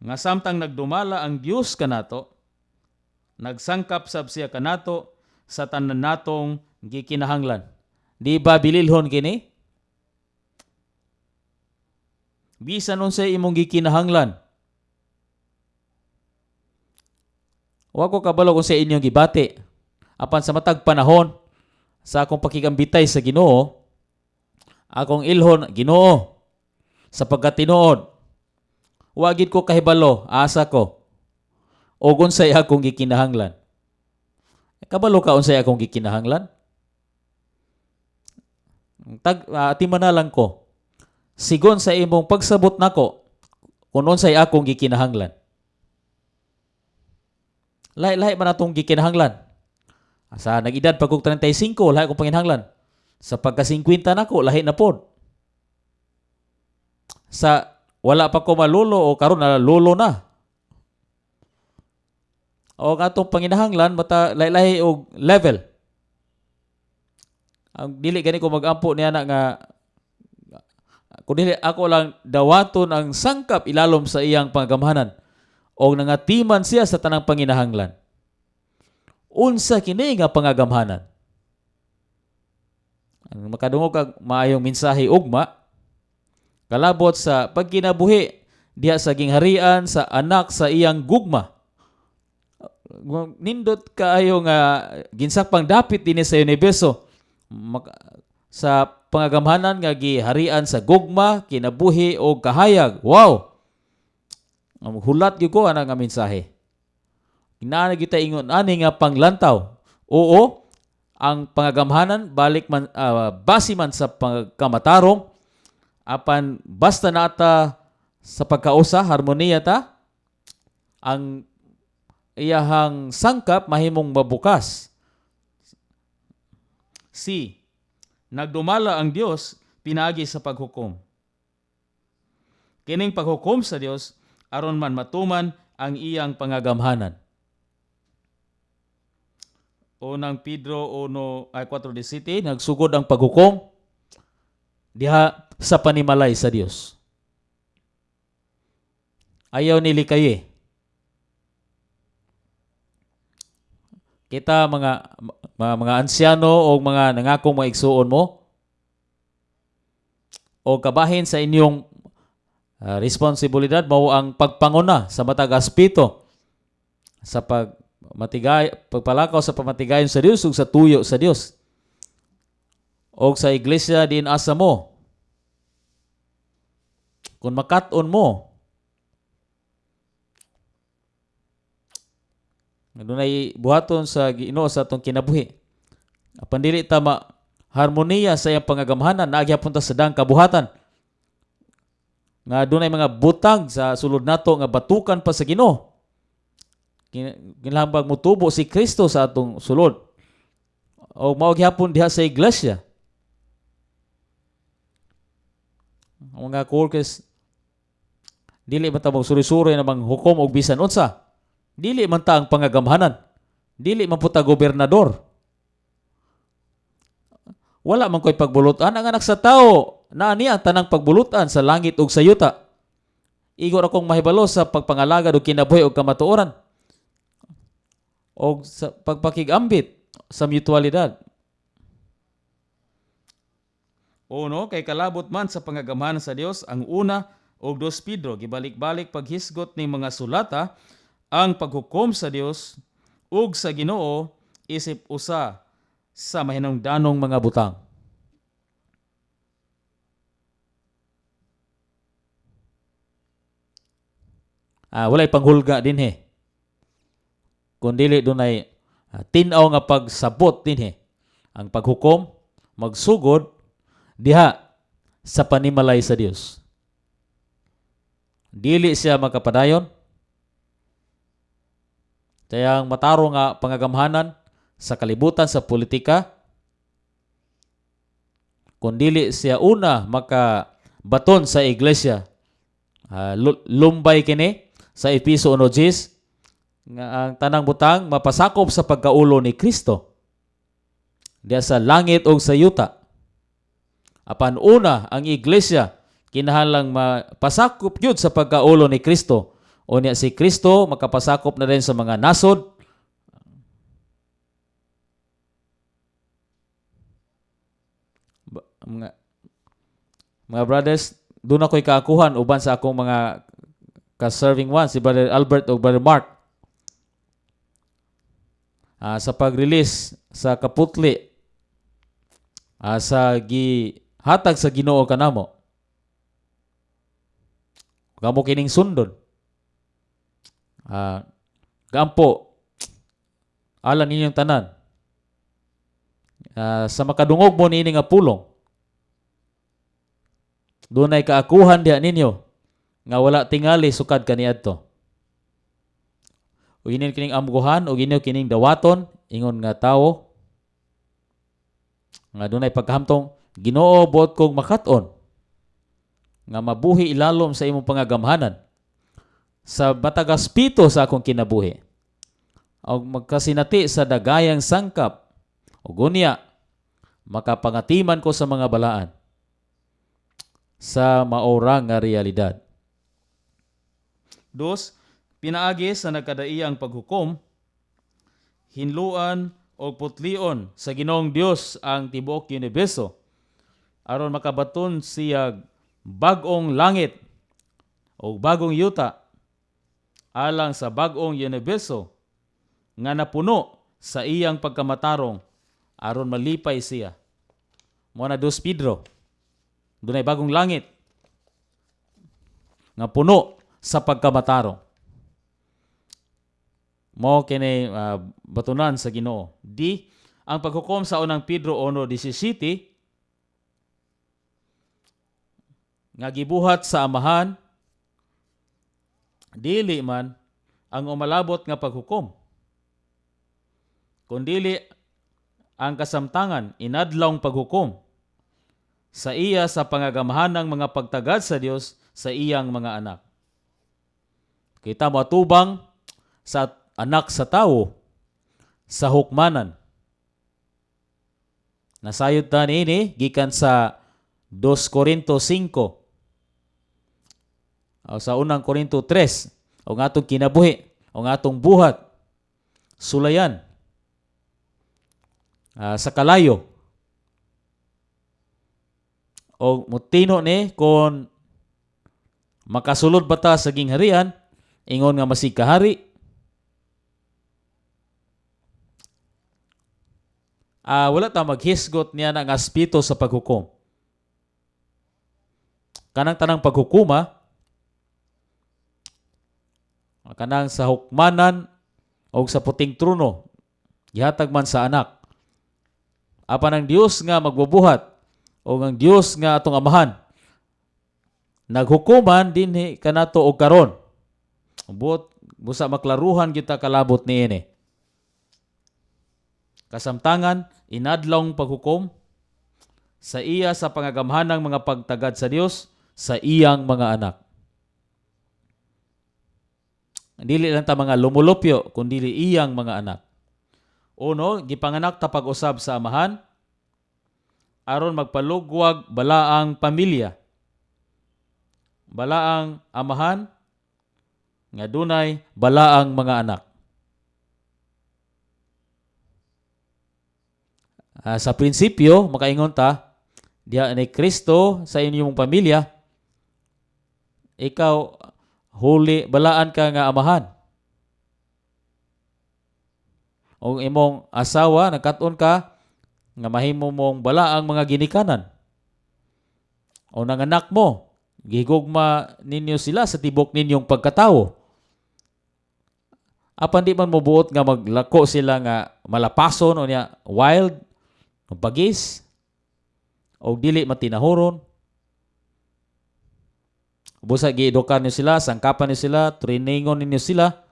nga samtang nagdumala ang Dios kanato, nagsangkap sab siya kanato sa tanan natong gikinahanglan. Di ba bililhon kini? Bisan unsay imong gikinahanglan. Wa ko kabalo kung sa inyong gibati. Apan sa matag panahon sa akong pakigambitay sa Ginoo, akong ilhon Ginoo sa pagkatinuod. Wa gid ko kahibalo asa ko ug unsay akong gikinahanglan. Kabalo ka unsay akong gikinahanglan? Timanalang ko. Sigon sa imong pagsabot nako kung unsay akong gikinahanglan. Lahi-lahi man atong gikinahanglan. Sa nag-edad pag 35, lahi akong panginahanglan. Sa pagka-50 nako, lahi na pod. Sa wala pa ko malulo o karon na lulo na. O atong panginahanglan mata lahi-lahi og level. Ang dili gani ko magampo niya na nga kung dili ako lang dawaton ang sangkap ilalom sa iyang pangamhanan o nangatiman siya sa tanang panginahanglan. Unsa kini nga pangagamhanan? Ang makadungog kag maayong mensahe ugma kalabot sa pagkinabuhi diha sa gingharian sa anak sa iyang gugma. Nindot kaayo nga ginsakpang dapit dinhi sa universo sa pangagamhanan nga giharian sa gugma, kinabuhi o kahayag. Wow! Hulat gyud ko ana nga mensahe. Inaana kita ingon ani nga panglantaw. Oo, ang pangagamhanan balik man base man sa pagkamatarong apan basta nata sa pagkausa harmoniya ta ang iyahang sangkap mahimong mabukas. C. Nagdumala ang Dios pinaagi sa paghukom. Kining paghukom sa Dios aron man matuman ang iyang pangagamhanan. Unang Pedro 4:17 nagsugod ang paghukom diha sa panimalay sa Dios. Ayaw nili kaye. Kita mga ansyano o mga nangakong mga igsuon mo o kabahin sa inyong responsibilidad mao ang pagpanguna sa matag aspeto sa pagpalakaw sa pamatigayon sa Dios ug sa tuyo sa Dios o sa iglesia din asa mo. Kung makat-on mo dunay buhaton sa Ginoo sa atong kinabuhi. Apan dili ta harmoniya sa iyang pangagamhanan naagyapon ta sa daang kabuhatan. Nga dunay mga butang sa sulod nato nga batukan pa sa Ginoo. Kinahanglan motubo si Kristo sa atong sulod. O mao gyapon diha sa iglesia. Ang mga co-workers dili man ta magsuri-suri na manghukom og bisan unsa. Dili man ta ang pangagamhanan. Dili man puta gobernador. Wala man ko'y pagbulutan. Ang anak sa tao, na niya tanang pagbulutan sa langit ug sa yuta. Igor akong mahibalo sa pagpangalagad o kinabuhi o kamatuoran. O sa pagpakigambit sa mutualidad. Uno, kay kalabot man sa pangagamhanan sa Dios, ang una og 2 Pedro, gibalik-balik paghisgot ning mga sulata, ang paghukom sa Dios ug sa Ginoo isip usa sa mahinungdanong mga butang. Walay panghulga dinhi. Kundili dunay tin-aw nga pagsabot dinhi. Ang paghukom magsugod diha sa panimalay sa Dios. Dili siya makapadayon. Kayang mataro nga pangagamhanan sa kalibutan sa politika, kung dili siya una makabaton sa iglesia, lumbay kini sa Episo 1:10 nga ang tanang butang mapasakop sa pagkaulo ni Kristo diya sa langit o sa yuta. Apan una ang iglesia kinahanglang mapasakop yun sa pagkaulo ni Kristo. O niya si Kristo makapasakop na rin sa mga nasod. Mga brothers, doon ako'y kaakuhan uban sa akong mga ka-serving ones, si Brother Albert o Brother Mark, sa pag-release sa kaputli, sa gihatag sa Ginoo kanamo. Kamo kining sundon. Gampo, alam ninyong tanan. Sa makadungog mo niini nga pulong, doon ay kaakuhan diha ninyo nga wala tingali sukad kaniadto. O inyo kining amguhan o inyo kining dawaton ingon nga tawo nga doon ay pagkahamtong Ginoo buot kong makat-on nga mabuhi ilalom sa imong pangagamhanan sa matagaspito sa akong kinabuhi o magkasinati sa dagayang sangkap o gunya makapangatiman ko sa mga balaan sa maorang nga realidad. Dos, pinaagi sa nagkadaiyang paghukom, hinluan o putlion sa Ginoong Dios ang tibuok universo aron makabaton siya bag-ong langit o bagong yuta alang sa bag-ong universo nga napuno sa iyang pagkamatarong aron malipay siya. Muna 2 Pedro, doon ay bagong langit nga puno sa pagkamatarong. Mo kini batunan sa Ginoo. Di ang paghukom sa unang Pedro 1:17 nga gibuhat sa amahan dili man ang umalabot nga paghukom, kundili ang kasamtangan inadlawng paghukom sa iya sa pangagamhanang mga pagtagad sa Dios sa iyang mga anak. Kita mo atubang sa anak sa tawo sa hukmanan. Nasayod ta niini gikan sa 2 Korinto 5 o sa unang Korinto 3 o nga atong kinabuhi o nga atong buhat sulayan sa kalayo o mutino ni kung makasulod ba ta sa gingharian ingon nga masig kahari, wala ta maghisgot niya ng aspito sa paghukom. Kanang tanang paghukuma, kanang sa hukmanan o sa puting trono, gihatag man sa anak. Apan ang Dios nga magbubuhat o ang Dios nga atong amahan, naghukuman din kanato og karon. Buot busa maklaruhan kita kalabot niini. Kasamtangan inadlawng paghukom sa iya sa pangagamhanang mga pagtagad sa Dios sa iyang mga anak. Dili lang ta mga lumulupyo kundi iyang mga anak. Uno, gipanganak ta pag-usab sa amahan aron magpalugwag balaang pamilya. Balaang amahan nga dunay balaang mga anak. Sa prinsipyo, makaingon ta, diha ni Kristo sa inyong pamilya, ikaw huli balaan ka nga amahan. O imong asawa, nagkat-on ka, nga mahimo mong balaang mga ginikanan. O nanganak mo, gihigugma ninyo sila sa tibok ninyong pagkatawo. Apan di man mobuot nga maglako sila nga malapason o niya wild, pagis, o dili matinahoron. Busa gi-edukan niyo sila, sangkapan niyo sila, trainingon ninyo sila.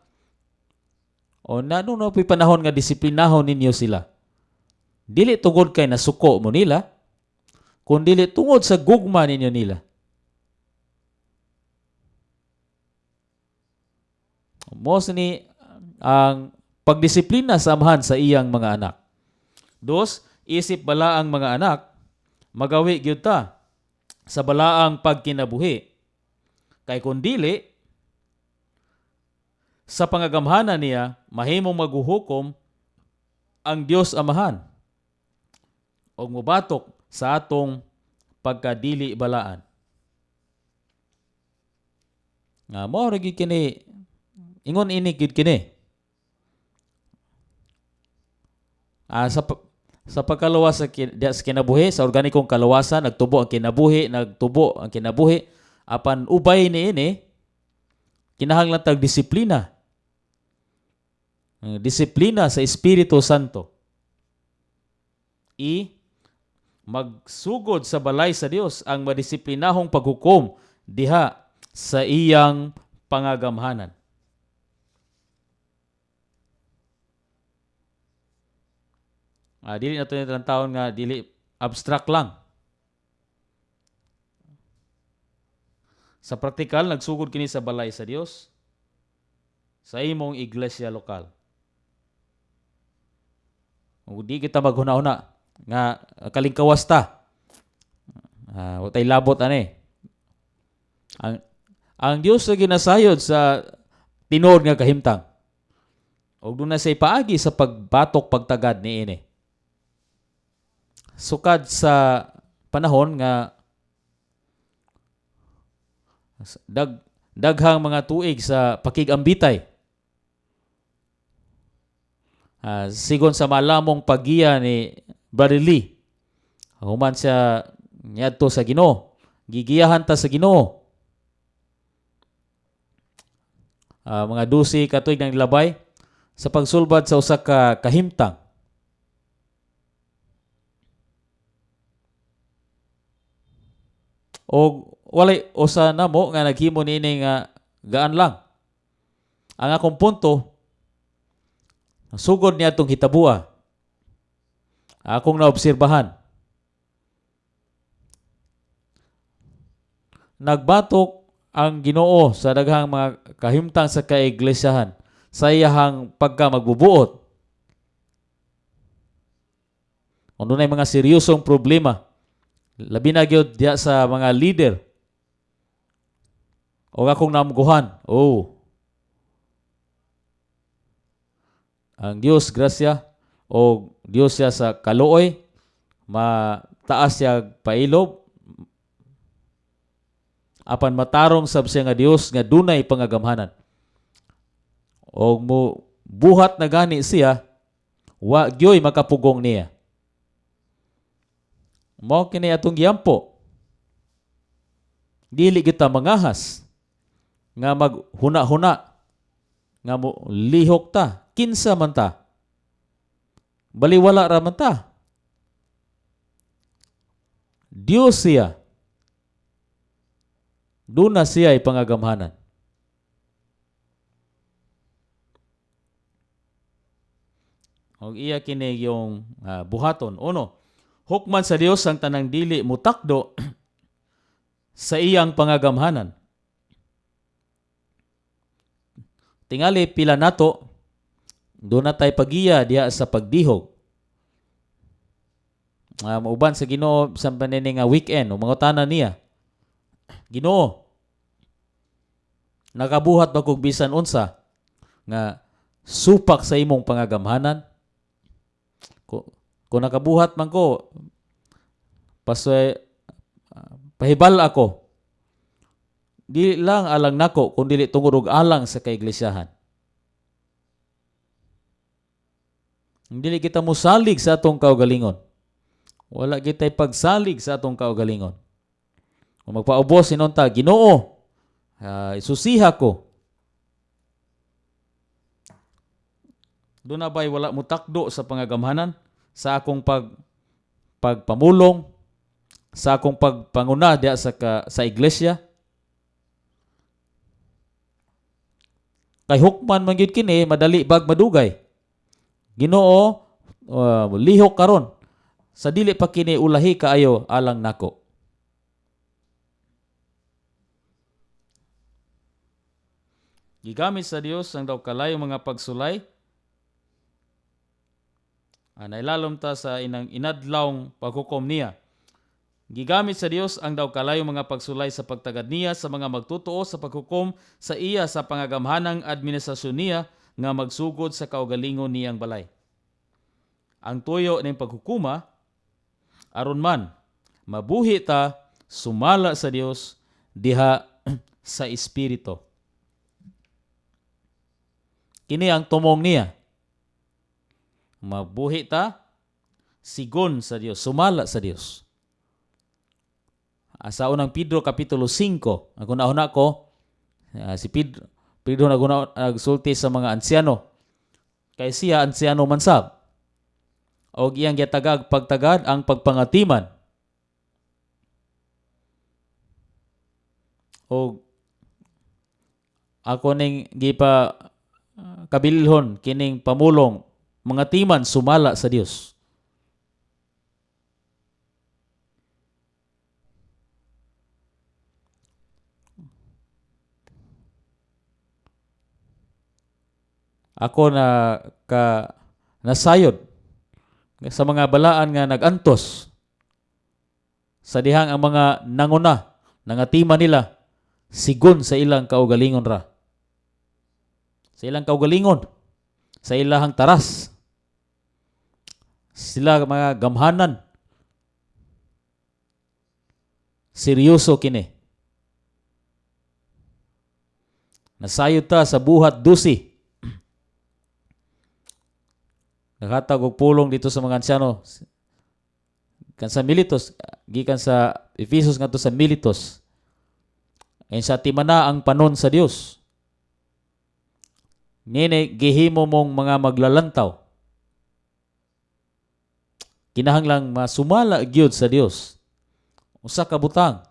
O no panahon nga disiplinahon ninyo sila. Dili tungod kay nasuko mo nila, kundi dili tungod sa gugma ninyo nila. Mos ni ang pagdisiplina sa amahan sa iyang mga anak. Dos, isip balaang mga anak, magawi gyud ta sa balaang pagkinabuhi. Kay kun dili, sa pangagamhanan niya, mahimong maghuhukom ang Dios Amahan o mubatok sa atong pagkadili balaan. Nga mao ra gyud kini ingon ini gyud kini. Sa pagkaluwas sa kinabuhi, sa organikong kaluwasan, nagtubo ang kinabuhi, apan ubay niini, kinahanglan tag disiplina. Disiplina sa Espiritu Santo. Magsugod sa balay sa Dios ang madisiplinahong paghukom diha sa iyang pangagamhanan. Dili na ito yung taon nga, dili abstract lang. Sa praktikal, nagsugod kini sa balay sa Dios, sa imong iglesia lokal. Di kita maghuna-huna nga kalingkawas ta. Watay labot ani. Ang Dios na ginasayod sa tinod nga kahimtang. Og doon na say paagi sa pagbatok pagtagad niini. Sukad sa panahon nga daghang mga tuig sa pakigambitay. Sigon sa malamong paggiya ni Brother Lee, human siya niadto sa Ginoo, gigiyahan ta sa Ginoo. Mga 12 ka tuig ng labay sa pagsulbad sa usa ka kahimtang. O walay usa namo nga naghimo niini nga gaan lang. Ang akong punto, sugod niya itong hitabua. Akong naobserbahan. Nagbatok ang Ginoo sa daghang mga kahimtang sa kaiglesiyahan sa iyahang pagka magbubuot. Kung doon ay mga seryosong problema, labi na gyud diya sa mga leader. O akong namguhan, ang Dios grasya o Dios siya sa kaluoy, mataas siya pailob, apan matarong sab siya nga Dios nga dunay pangagamhanan. O mo buhat na gani siya, wa gyoy makapugong niya. Mao kini atong giyampo. Dili kita mangahas nga maghuna-huna nga mo lihok ta, kinsa man ta. Baliwala ra man ta. Dios siya. Duna siya ay pangagamhanan. Og iya kini yung buhaton. Uno, hukman sa Dios ang tanang dili mutakdo sa iyang pangagamhanan. Tingali pila nato, doon na tayo pagiya diya sa pagdihog. Mauban sa Ginoo sa panini nga weekend, o mga tanan niya. Ginoo, nakabuhat ba kog bisan unsa nga supak sa imong pangagamhanan? Kung nakabuhat man ko, pahibal ako. Dili lang alang nako, kundi tungod og alang sa kaiglesiyahan. Dili kita musalig sa atong kaugalingon. Wala kita'y pagsalig sa atong kaugalingon. Kung magpaubos sinunta, Ginoo, isusiha ko. Doon na ba'y wala mutakdo sa pangagamhanan, sa akong pagpamulong, sa akong pagpanguna diya sa iglesia? Kay hukman man gyud kini, madali bag madugay. Ginoo, lihok karon. Sa dili pa kini ulahi kaayo alang nako. Gigamit sa Dios ang daw kalayo mga pagsulay. Nailalom ta sa inang inadlawng paghukom niya. Gigamit sa Dios ang daw kalayo mga pagsulay sa pagtagad niya sa mga magtutuo sa paghukom sa iya sa pangagamhanang administrasyon niya nga magsugod sa kaugalingon niyang balay. Ang tuyo ning paghukuma aron man mabuhi ta sumala sa Dios diha sa espiritu. Kini ang tumong niya. Mabuhi ta sigon sa Dios, sumala sa Dios. Sa unang Pedro kapitulo 5, ako nauna ko, si Pedro nagsulti sa mga ansyano. Kay siya ansyano man sab. O iyang gitagag pagtagad ang pagpangatiman. O ako ning gipa kabilhon kining pamulong mga timan sumala sa Dios. Ako na nasayod sa mga balaan nga nagantos sa dihang ang mga nanguna nangatima nila sigon sa ilang kaugalingon ra. Sa ilang kaugalingon, sa ilang taras. Sila mga gamhanan. Seryoso kini. Nasayod ta sa buhat dusi. Naghatag og pulong dito sa mga ansyano. Kan sa Miletus, gikan sa Efesos ngadto sa Miletus. Ay sa timana ang panon sa Dios. Nini gihimo mong mga maglalantaw. Kinahanglang masumala gyud sa Dios. Usa ka butang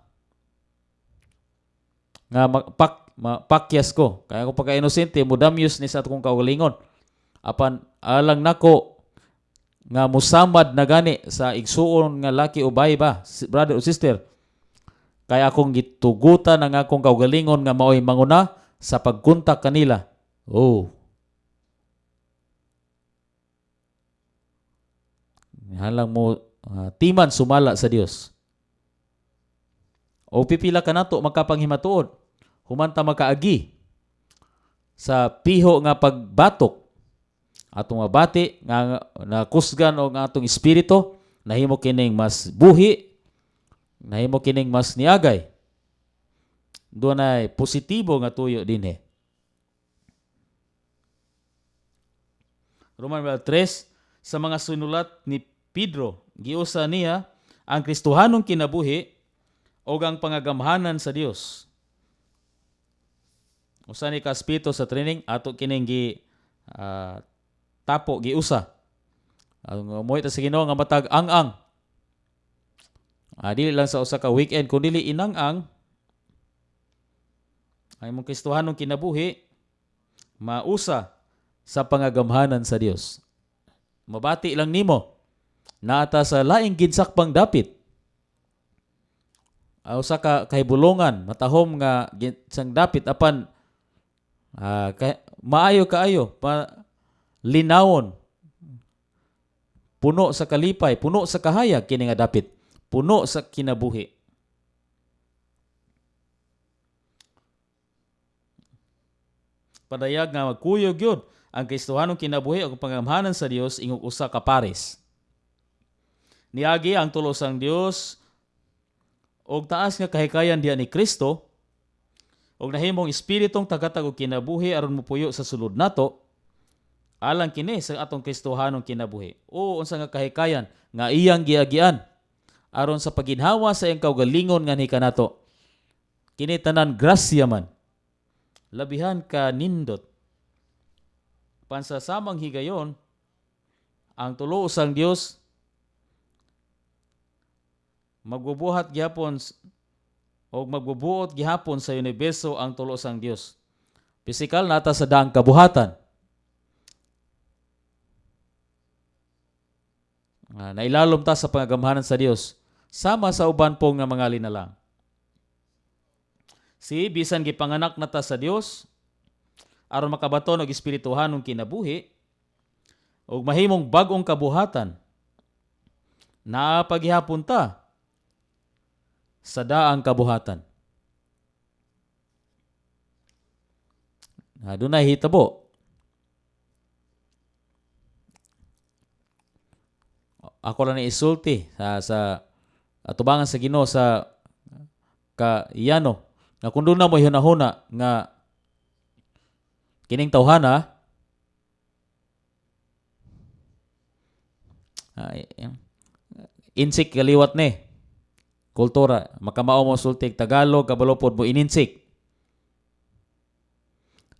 nga mapakyas ko. Kaya ko pagka-inosente mo damyos ni sa atong kaugalingon. Apan alang nako nga musamad na gani sa igsuon nga laki o bayi ba, brother o sister. Kaya akong gitugutan ang akong kaugalingon nga mao'y manguna sa pagkontak kanila. Oh. Halang mo timan sumala sa Dios. O pipila ka nato magkapanghimatuod. Humanta makaagi sa piho nga pagbatok. Atong mabati nga nakusgan o nga atong espiritu, nahimo kining mas buhi, nahimo kining mas niagay. Doon ay positibo nga tuyo dinhi. Roman 3, sa mga sinulat ni Pedro, giusa niya ang Kristohanong kinabuhi o ang pangagamhanan sa Dios. Usa ni kaspito sa training ato kining tapo giusa. Ang moy ta sa Ginoo nga matag ang-ang. Dili lang sa usa ka weekend kun dili inang-ang ay mong Kristohanong kinabuhi mausa sa pangagamhanan sa Dios. Mabati lang nimo naata sa laing ginsakpang dapit. Usa ka kahibulongan matahom nga ginsang dapit apan maayo kaayo linawon, puno sa kalipay, puno sa kahayag kini nga dapit, puno sa kinabuhi. Padayag nga magkuyog yun ang Kristohanong kinabuhi o pangamhanan sa Dios ingog usa ka pares. Niagi ang tulo sang Dios og taas nga kahikayan diha ni Kristo og nahimong espiritong tagatag og kinabuhi aron mopuyo sa sulod nato. Alang kini sa atong Kristohanong kinabuhi. O unsa nga kahikayan nga iyang giagian aron sa paginhawa sa iyang kaugalingon nga nikanato. Kini tanan grasya man. Labihan ka nindot. Pansasamang higayon ang tulo usang Dios magbubuhat gihapon o magbubuot gihapon sa universo ang tulo usang Dios. Pisikal nata sa daang kabuhatan. Nailalom ta sa pangagamhanan sa Dios sama sa uban pong nga mga linalang. Si bisan gipanganak nata sa Dios aron makabaton og espirituhanong kinabuhi ug mahimong bag-ong kabuhatan. Napaghihapon ta sa daang kabuhatan. Dunay hitabo. Ako lang ni isulti sa atubangan sa Ginoo sa kaiyano nga kung doon na mo hunahuna nga kining tawhana Ay, insik kaliwat ni kultura. Makamao mo sultik Tagalog, kabalo pod mo ininsik.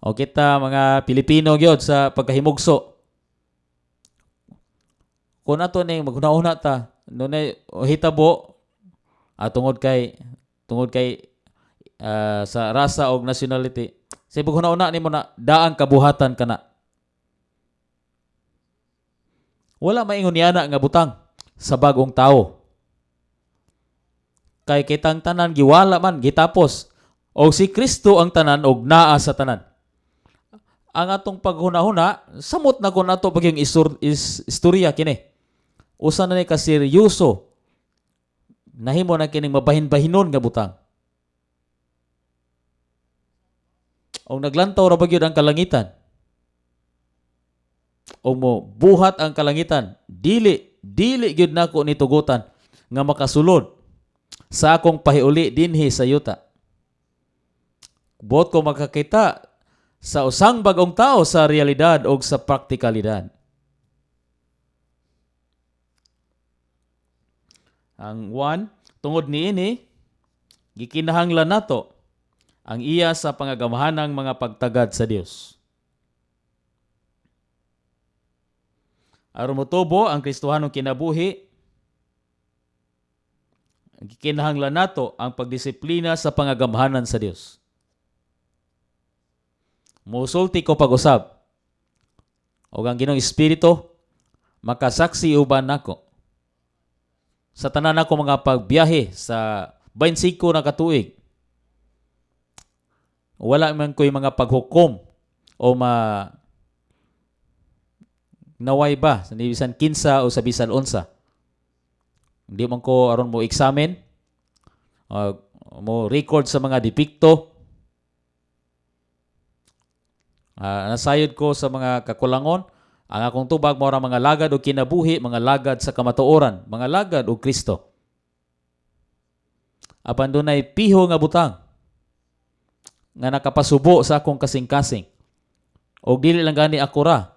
O kita mga Pilipino gyud sa pagkahimugso. Kung ato ning maghuna-una ta, nunay hitabo tungod kay sa rasa og nationality. Sa paghuna-una nimo na daang kabuhatan kana. Wala maingon yana nga butang sa bagong tao. Kay kitang tanan giwala man gitapos og si Kristo ang tanan og naa sa tanan. Ang atong paghuna-huna, samot na kung ato pagyong istorya kini. Usa na ni kaseryoso, nahimo na kining mabahin-bahinon nga butang. O naglantaw ra bagyod ang kalangitan. O mo buhat ang kalangitan, dili gyud nako nitugutan nga makasulod sa akong pahiuli dinhi sa yuta. Buot ko makakita sa usang bagong tao sa realidad o sa praktikalidad. Ang tungod niini, gikinahanglan nato ang iya sa pangagamahanang mga pagtagad sa Dios. Aron motubo ang Kristohanong kinabuhi, gikinahanglan nato ang pagdisiplina sa pangagamahanan sa Dios. Musulti ko pag-usab. O ang Ginoong Espiritu, makasaksi uban nako. Sa tanan nako mga pagbiyahe sa 25 na katuig, wala man ko'y mga paghukom o naway ba sa bisan 15 o sa bisan 11. Hindi man ko aron mo examine, mo record sa mga depikto. Nasayod ko sa mga kakulangon, ang akong tubag mo mga lagad o kinabuhi, mga lagad sa kamatuoran, mga lagad o Kristo. Apan dunay piho nga butang nga nakapasubo sa akong kasing-kasing. O dili lang gani ako ra,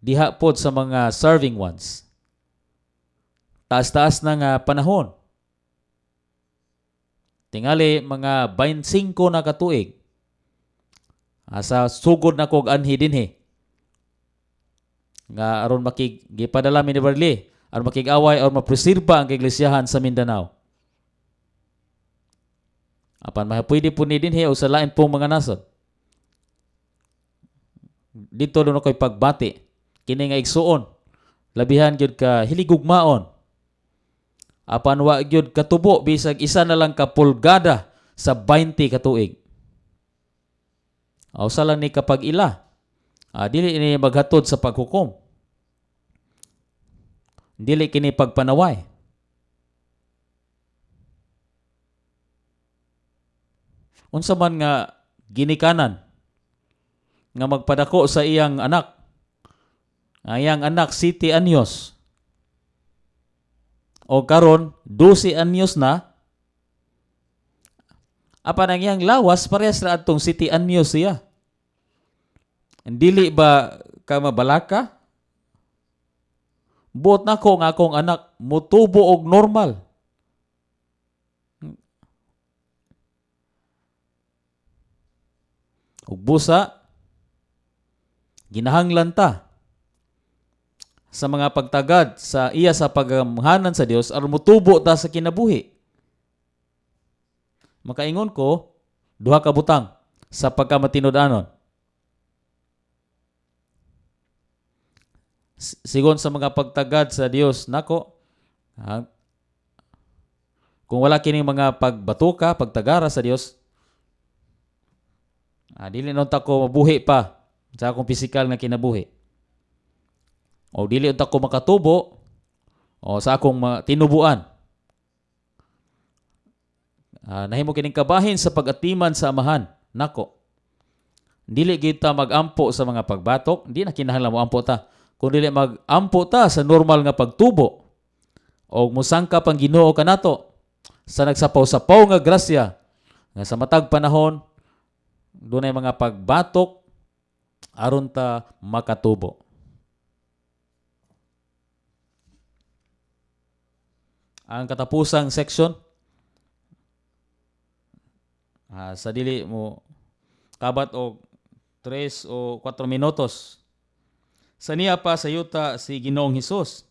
diha pod sa mga serving ones. Taas-taas na nga panahon. Tingali mga 25 na katuig. Asa sugod na kog anhi dinhi. Nga aron gipadala mi ni Barli, aron makig-away o mapreserba ang iglesiyahan sa Mindanao. Apan mahapwede po ni dinhi o sa lain pong mga nasod. Dito doon ako'y pagbati. Kini nga igsuon. Labihan gyud ka hiligugmaon. Apan wa gyud katubo bisag isa na lang ka pulgada sa 20 katuig. Usa lang ni kapag ila. Dili ini maghatod sa paghukom. Dili kini pagpanaway. Unsa man nga ginikanan nga magpadako sa iyang anak. Ang iyang anak 7 anyos. O karon 12 anyos na. Apan ang iyang lawas parehas ra adtong 7 anyos siya. Dili ba ka mabalaka? Buot na ko nga akong anak mutubo og normal. Ug busa, ginahanglan ta sa mga pagtagad sa iya sa pagamahanan sa Dios aron mutubo ta sa kinabuhi. Makaingon ko, duha ka butang sa pagkamatinud-anon. Sigon sa mga pagtagad sa Dios nako, kung wala kining mga pagbatuka, pagtagara sa Dios, dili unta ko mabuhi pa sa akong pisikal nga kinabuhi. O dili unta ko makatubo o sa akong tinubuan. Nahimo kining kabahin sa pag-atiman sa amahan. Nako, dili gyud ta mag-ampo sa mga pagbatok, di na kinahanglan mo ampo ta. Kung dili mag-ampo ta sa normal nga pagtubo o musangka pang Ginoo kanato sa nagsapaw-sapaw nga grasya nga sa matag panahon dunay mga pagbatok aron ta makatubo. ang katapusang section. Sa dili mo kabat og 3 o 4 minutos. Sa niya pa sa yuta si Ginoong Hesus.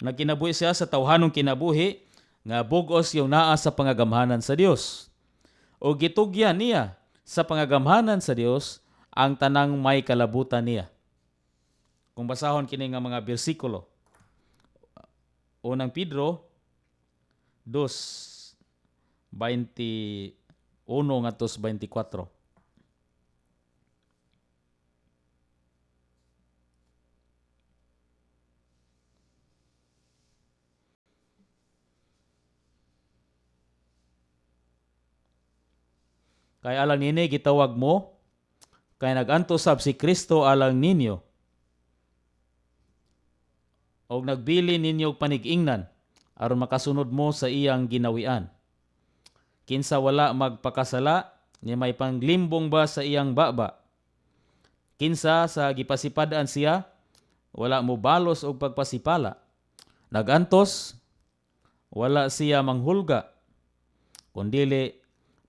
Nagkinabuhi siya sa tawhanong kinabuhi nga bugos yung naa sa pangagamhanan sa Dios. O gitugyan niya sa pangagamhanan sa Dios ang tanang may kalabutan niya. Kung basahon kini nga mga bersikulo. Unang Pedro 2:21 ngadto 24. Kay alang nini gitawag mo, kay naganto sab si Kristo alang ninyo. Og nagbili ninyo og panig-ingnan aron makasunod mo sa iyang ginawian. Kinsa wala magpakasala, ni may panglimbong ba sa iyang baba? Kinsa sa gipasipadaan siya, wala mo balos og pagpasipala. Nagantos, wala siya manghulga, kundili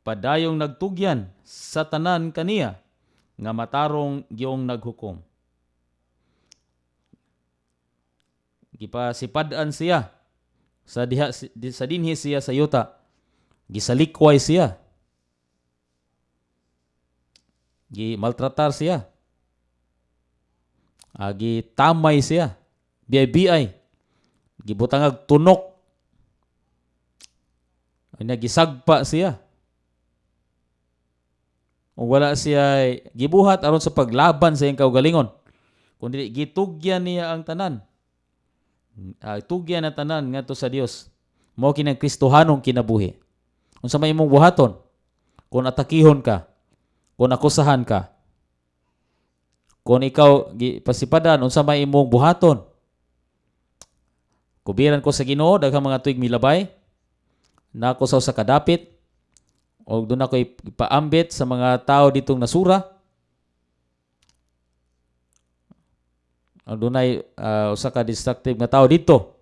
padayong nagtugyan sa tanan kaniya nga matarong giyong naghukom. Gipasipad-an siya sa dinhi siya sa yuta. Gisalikway siya. Gimaltratar siya. Gitamay siya. Biyay-biyay. Gibutangag tunok. Gisagpa siya. O wala siya gibuhat aron sa paglaban sa iyang kaugalingon. Kundi gitugyan niya ang tanan. Tugyan na tanan ngadto sa Dios. Mao kinang Kristohanong kinabuhi. Unsa may imong buhaton? Kung atakihon ka, kung akusahan ka, kung ikaw pasipadan, unsa may imong buhaton? Kubiran ko sa Ginoo daghang mga tuig milabay, nakusaw sa kadapit, o doon ako ipaambit sa mga tao ditong nasura. O doon ay usa ka destructive nga tao dito.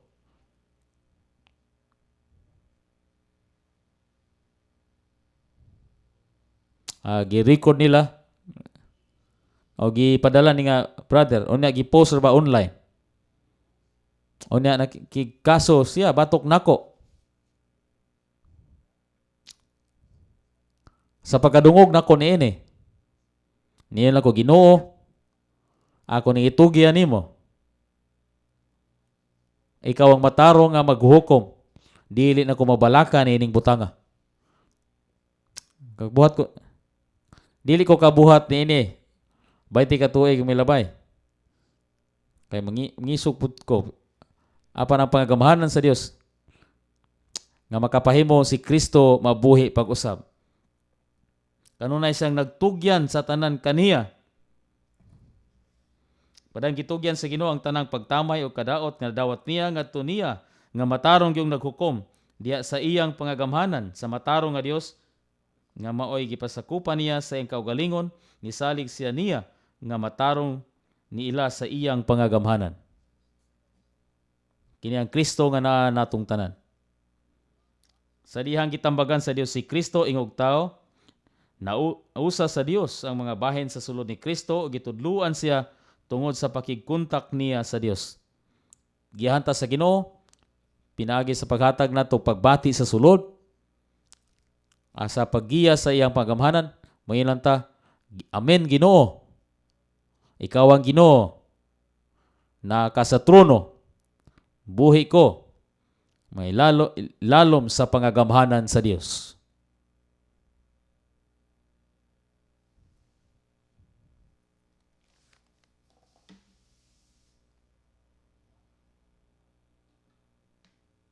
Gi-record nila o gipadala ni nga brother o niya gi-post ba online. O niya nakikaso siya batok nako. Sa pagkadungog nako niini. Niya lang ko Ginoo. Ako ni itugyan nimo. Ikaw ang matarong nga maghukom. Dili na ko mabalaka niining butanga. Kagbuhat ko. Dili ko kabuhat niini. 20 ka tuig milabay. Kay mangisog pud ko. Apan ang pangagamahanan sa Dios nga makapahimo si Kristo mabuhi pag-usab. Kanunay siyang nagtugyan sa tanan kaniya. Padang gitugyan sa Ginoo ang tanang pagtamay o kadaot nga dawat niya ngadto niya nga matarong gyung naghukom diya sa iyang pangagamhanan sa matarong nga Dios nga maoy gipasakupan niya sa iyang kaugalingon, nisalig siya niya nga matarong niila sa iyang pangagamhanan. Kini ang Kristo nga naa natong tanan. Sa dihang gitambagan sa Dios si Kristo ingog tao, nausa sa Dios ang mga bahin sa sulod ni Kristo, gitudluan siya tungod sa pakigkontak niya sa Dios. Gihanta sa Ginoo, pinagi sa paghatag nato pagbati sa sulod, sa paggiya sa iyang pagamhanan, mayilan ta, Amen Ginoo. Ikaw ang Ginoo na sa trono. Buhi ko may lalom sa pangagamhanan sa Dios.